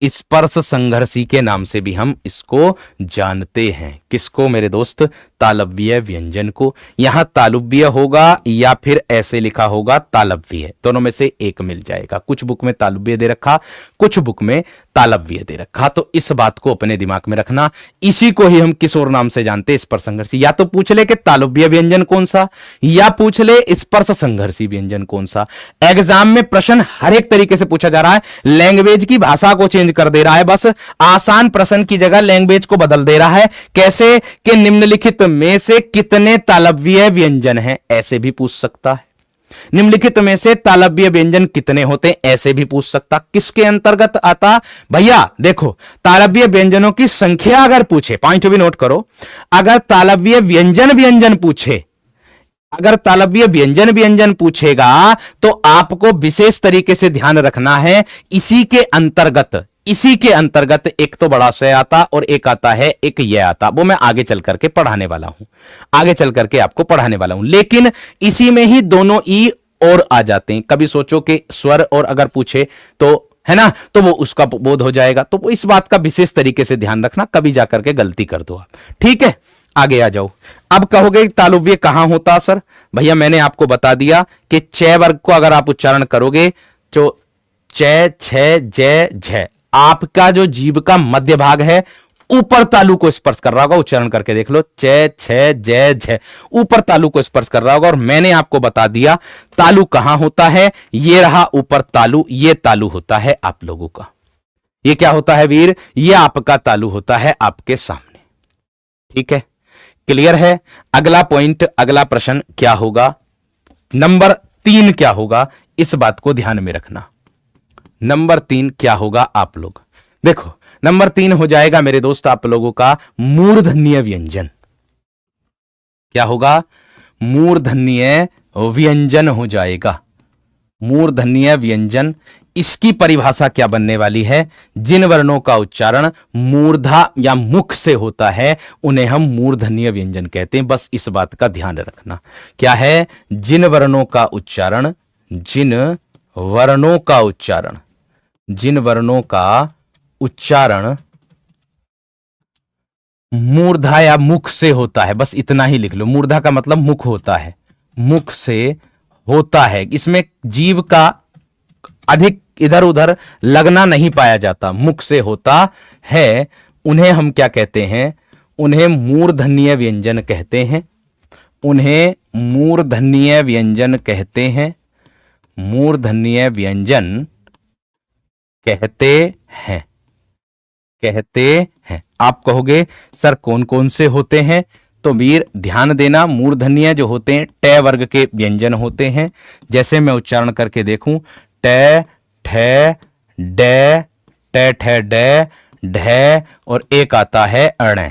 स्पर्श संघर्षी के नाम से भी हम इसको जानते हैं। किसको मेरे दोस्त, तालव्य व्यंजन को। यहां तालुव्य होगा या फिर ऐसे लिखा होगा तालव्य, दोनों में से एक मिल जाएगा। कुछ बुक में तालुव्य दे रखा, कुछ बुक में तालव्य दे रखा, तो इस बात को अपने दिमाग में रखना। इसी को ही हम किस और नाम से जानते हैं, स्पर्श संघर्षी। या तो पूछ ले कि तालुव्य व्यंजन कौन सा, या पूछ ले स्पर्श संघर्षी व्यंजन कौन सा। एग्जाम में प्रश्न हर एक तरीके से पूछा जा रहा है, लैंग्वेज की भाषा को चेंज कर दे रहा है, बस आसान प्रश्न की जगह लैंग्वेज को बदल दे रहा है। कैसे कि निम्नलिखित में से कितने तालव्य व्यंजन हैं, ऐसे भी पूछ सकता है। निम्नलिखित में से तालव्य व्यंजन कितने होते हैं, ऐसे भी पूछ सकता। किसके अंतर्गत आता भैया, देखो तालव्य व्यंजनों की संख्या अगर पूछे, पॉइंट भी नोट करो, अगर तालव्य व्यंजन पूछे, अगर तालव्य व्यंजन पूछेगा तो आपको विशेष तरीके से ध्यान रखना है, इसी के अंतर्गत इसी के अंतर्गत एक तो बड़ा स आता और एक आता है एक ये आता, वो मैं आगे चल करके पढ़ाने वाला हूं, आगे चल करके आपको पढ़ाने वाला हूं। लेकिन इसी में ही दोनों ई और आ जाते हैं। कभी सोचो कि स्वर और अगर पूछे तो, है ना, तो वो उसका बोध हो जाएगा। तो इस बात का विशेष तरीके से ध्यान रखना, कभी जाकर के गलती कर दो आप। ठीक है, आगे आ जाओ। अब कहोगे तालुव्य कहां होता सर? भैया मैंने आपको बता दिया कि च वर्ग को अगर आप उच्चारण करोगे तो च छ जय झ, आपका जो जीभ का मध्य भाग है ऊपर तालु को स्पर्श कर रहा होगा। उच्चारण करके देख लो, च छ जय झ, ऊपर तालु को स्पर्श कर रहा होगा। और मैंने आपको बता दिया तालु कहां होता है, ये रहा ऊपर तालु, ये तालु होता है आप लोगों का। ये क्या होता है वीर? ये आपका तालु होता है आपके सामने। ठीक है, क्लियर है? अगला पॉइंट, अगला प्रश्न क्या होगा? नंबर 3 क्या होगा? इस बात को ध्यान में रखना। नंबर 3 क्या होगा आप लोग देखो, नंबर 3 हो जाएगा मेरे दोस्त आप लोगों का मूर्धन्य व्यंजन। क्या होगा? मूर्धन्य व्यंजन हो जाएगा। मूर्धन्य व्यंजन, इसकी परिभाषा क्या बनने वाली है? जिन वर्णों का उच्चारण मूर्धा या मुख से होता है उन्हें हम मूर्धन्य व्यंजन कहते हैं। बस इस बात का ध्यान रखना। क्या है? जिन वर्णों का उच्चारण, जिन वर्णों का उच्चारण, जिन वर्णों का उच्चारण मूर्धा या मुख से होता है, बस इतना ही लिख लो। मूर्धा का मतलब मुख होता है, मुख से होता है। इसमें जीव का अधिक इधर उधर लगना नहीं पाया जाता, मुख से होता है। उन्हें हम क्या कहते हैं? उन्हें मूर्धन्य व्यंजन कहते हैं। उन्हें मूर्धन्य व्यंजन कहते हैं। मूर्धन्य व्यंजन कहते हैं, कहते हैं। आप कहोगे सर कौन कौन से होते हैं? तो वीर ध्यान देना, मूर्धन्य जो होते हैं ट वर्ग के व्यंजन होते हैं। जैसे मैं उच्चारण करके देखूं, ट ठ ड, ट ठ ड ढ, और एक आता है अण,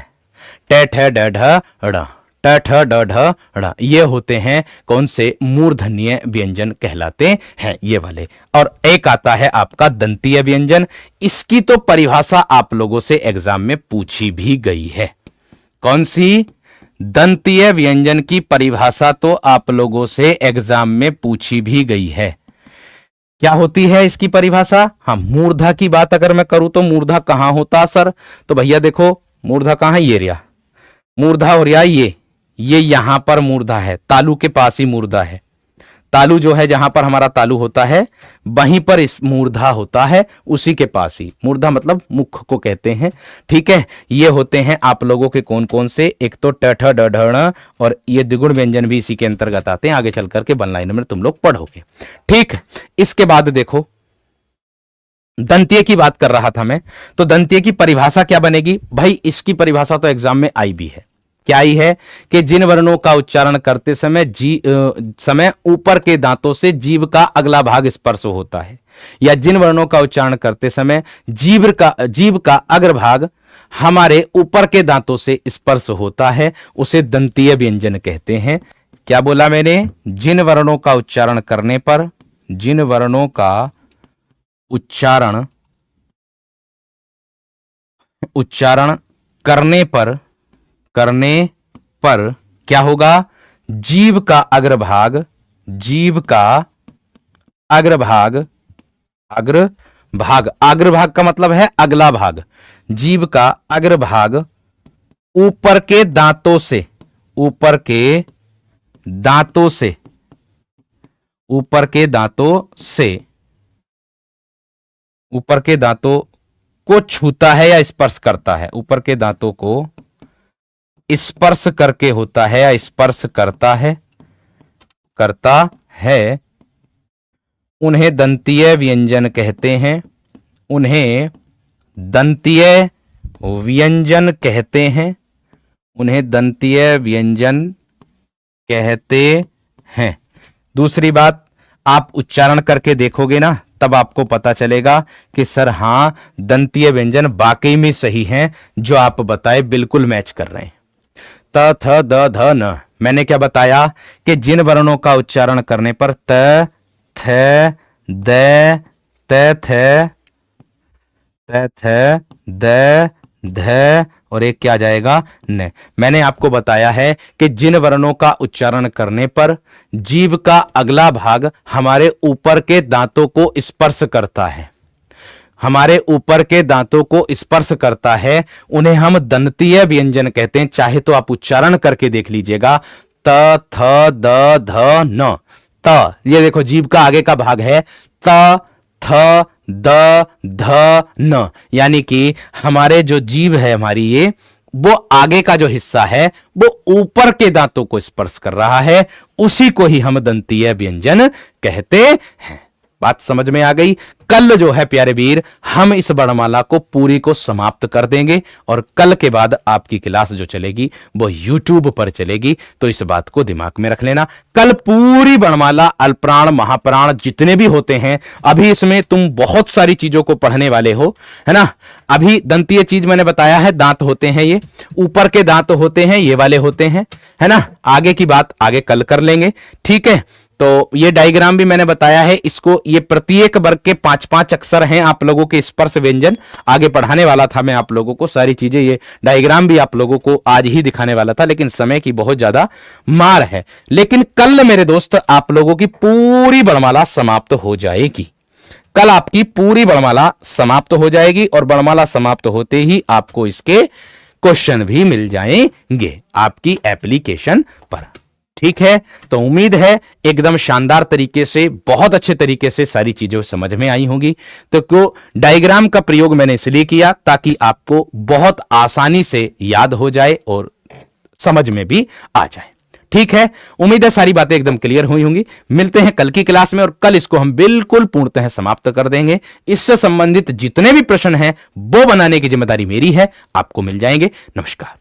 ट ठ ड ढ ड़, ट ठ ड ढ ड़। ये होते हैं कौन से? मूर्धन्य व्यंजन कहलाते हैं ये वाले। और एक आता है आपका दंतीय व्यंजन। इसकी तो परिभाषा आप लोगों से एग्जाम में पूछी भी गई है। कौन सी? दंतीय व्यंजन की परिभाषा तो आप लोगों से एग्जाम में पूछी भी गई है। क्या होती है इसकी परिभाषा? हाँ, मूर्धा की बात अगर मैं करूं तो मूर्धा कहां होता सर? तो भैया देखो, मूर्धा कहां है? ये रिया मूर्धा, और या ये यहां पर मूर्धा है, तालु के पास ही मूर्धा है। तालु जो है जहां पर हमारा तालु होता है वहीं पर इस मूर्धा होता है, उसी के पास ही। मूर्धा मतलब मुख को कहते हैं। ठीक है, ये होते हैं आप लोगों के कौन कौन से? एक तो ट ठ ड ढ ण, और ये द्विगुण व्यंजन भी इसी के अंतर्गत आते हैं। आगे चल करके वन लाइन में तुम लोग पढ़ोगे। ठीक, इसके बाद देखो, दंतीय की बात कर रहा था मैं, तो दंतीय की परिभाषा क्या बनेगी भाई? इसकी परिभाषा तो एग्जाम में आई भी है। क्या आई है? कि जिन वर्णों का उच्चारण करते समय ऊपर के दांतों से जीभ का अगला भाग स्पर्श होता है, या जिन वर्णों का उच्चारण करते समय जीभ का अग्रभाग हमारे ऊपर के दांतों से स्पर्श होता है, उसे दंतीय व्यंजन कहते हैं। क्या बोला मैंने? जिन वर्णों का उच्चारण करने पर, जिन वर्णों का उच्चारण करने पर क्या होगा? जीभ का अग्रभाग, जीभ का अग्रभाग, अग्रभाग का मतलब है अगला भाग। जीभ का अग्रभाग ऊपर के दांतों से, ऊपर के दांतों से, ऊपर के दांतों से, ऊपर के दांतों को छूता है या स्पर्श करता है। ऊपर के दांतों को स्पर्श करके होता है या स्पर्श करता है, उन्हें दंतीय व्यंजन कहते हैं। उन्हें दंतीय व्यंजन कहते हैं। उन्हें दंतीय व्यंजन कहते हैं। दूसरी बात, आप उच्चारण करके देखोगे ना, तब आपको पता चलेगा कि सर हां, दंतीय व्यंजन वाकई में सही हैं, जो आप बताए बिल्कुल मैच कर रहे हैं। त थ द ध न, मैंने क्या बताया? कि जिन वर्णों का उच्चारण करने पर त थ द त थ त, थ, द, ध और एक क्या जाएगा, न। मैंने आपको बताया है कि जिन वर्णों का उच्चारण करने पर जीभ का अगला भाग हमारे ऊपर के दांतों को स्पर्श करता है, हमारे ऊपर के दांतों को स्पर्श करता है, उन्हें हम दंतीय व्यंजन कहते हैं। चाहे तो आप उच्चारण करके देख लीजिएगा, त, थ, द, ध, न। त, ये देखो जीभ का आगे का भाग है, त, थ, द, ध, न, यानी कि हमारे जो जीभ है हमारी, ये वो आगे का जो हिस्सा है वो ऊपर के दांतों को स्पर्श कर रहा है, उसी को ही हम दंतीय व्यंजन कहते हैं। बात समझ में आ गई। कल जो है प्यारे वीर, हम इस वर्णमाला को पूरी को समाप्त कर देंगे और कल के बाद आपकी क्लास जो चलेगी वो YouTube पर चलेगी, तो इस बात को दिमाग में रख लेना। कल पूरी वर्णमाला, अल्पप्राण, महाप्राण जितने भी होते हैं, अभी इसमें तुम बहुत सारी चीजों को पढ़ने वाले हो, है ना। अभी दंतीय चीज मैंने बताया है, दांत होते हैं, ये ऊपर के दांत होते हैं, ये वाले होते हैं, है ना। आगे की बात आगे कल कर लेंगे, ठीक है। तो ये डायग्राम भी मैंने बताया है, इसको ये प्रत्येक वर्ग के 5-5 अक्षर हैं आप लोगों के स्पर्श व्यंजन। आगे पढ़ाने वाला था मैं आप लोगों को सारी चीजें, ये डायग्राम भी आप लोगों को आज ही दिखाने वाला था, लेकिन समय की बहुत ज्यादा मार है। लेकिन कल मेरे दोस्त आप लोगों की पूरी वर्णमाला समाप्त हो जाएगी। कल आपकी पूरी वर्णमाला समाप्त हो जाएगी और वर्णमाला समाप्त होते ही आपको इसके क्वेश्चन भी मिल जाएंगे आपकी एप्लीकेशन पर, ठीक है। तो उम्मीद है एकदम शानदार तरीके से, बहुत अच्छे तरीके से सारी चीजें समझ में आई होंगी। तो क्यों डायग्राम का प्रयोग मैंने इसलिए किया ताकि आपको बहुत आसानी से याद हो जाए और समझ में भी आ जाए, ठीक है। उम्मीद है सारी बातें एकदम क्लियर हुई होंगी। मिलते हैं कल की क्लास में और कल इसको हम बिल्कुल पूर्णतः समाप्त कर देंगे। इससे संबंधित जितने भी प्रश्न हैं वो बनाने की जिम्मेदारी मेरी है, आपको मिल जाएंगे। नमस्कार।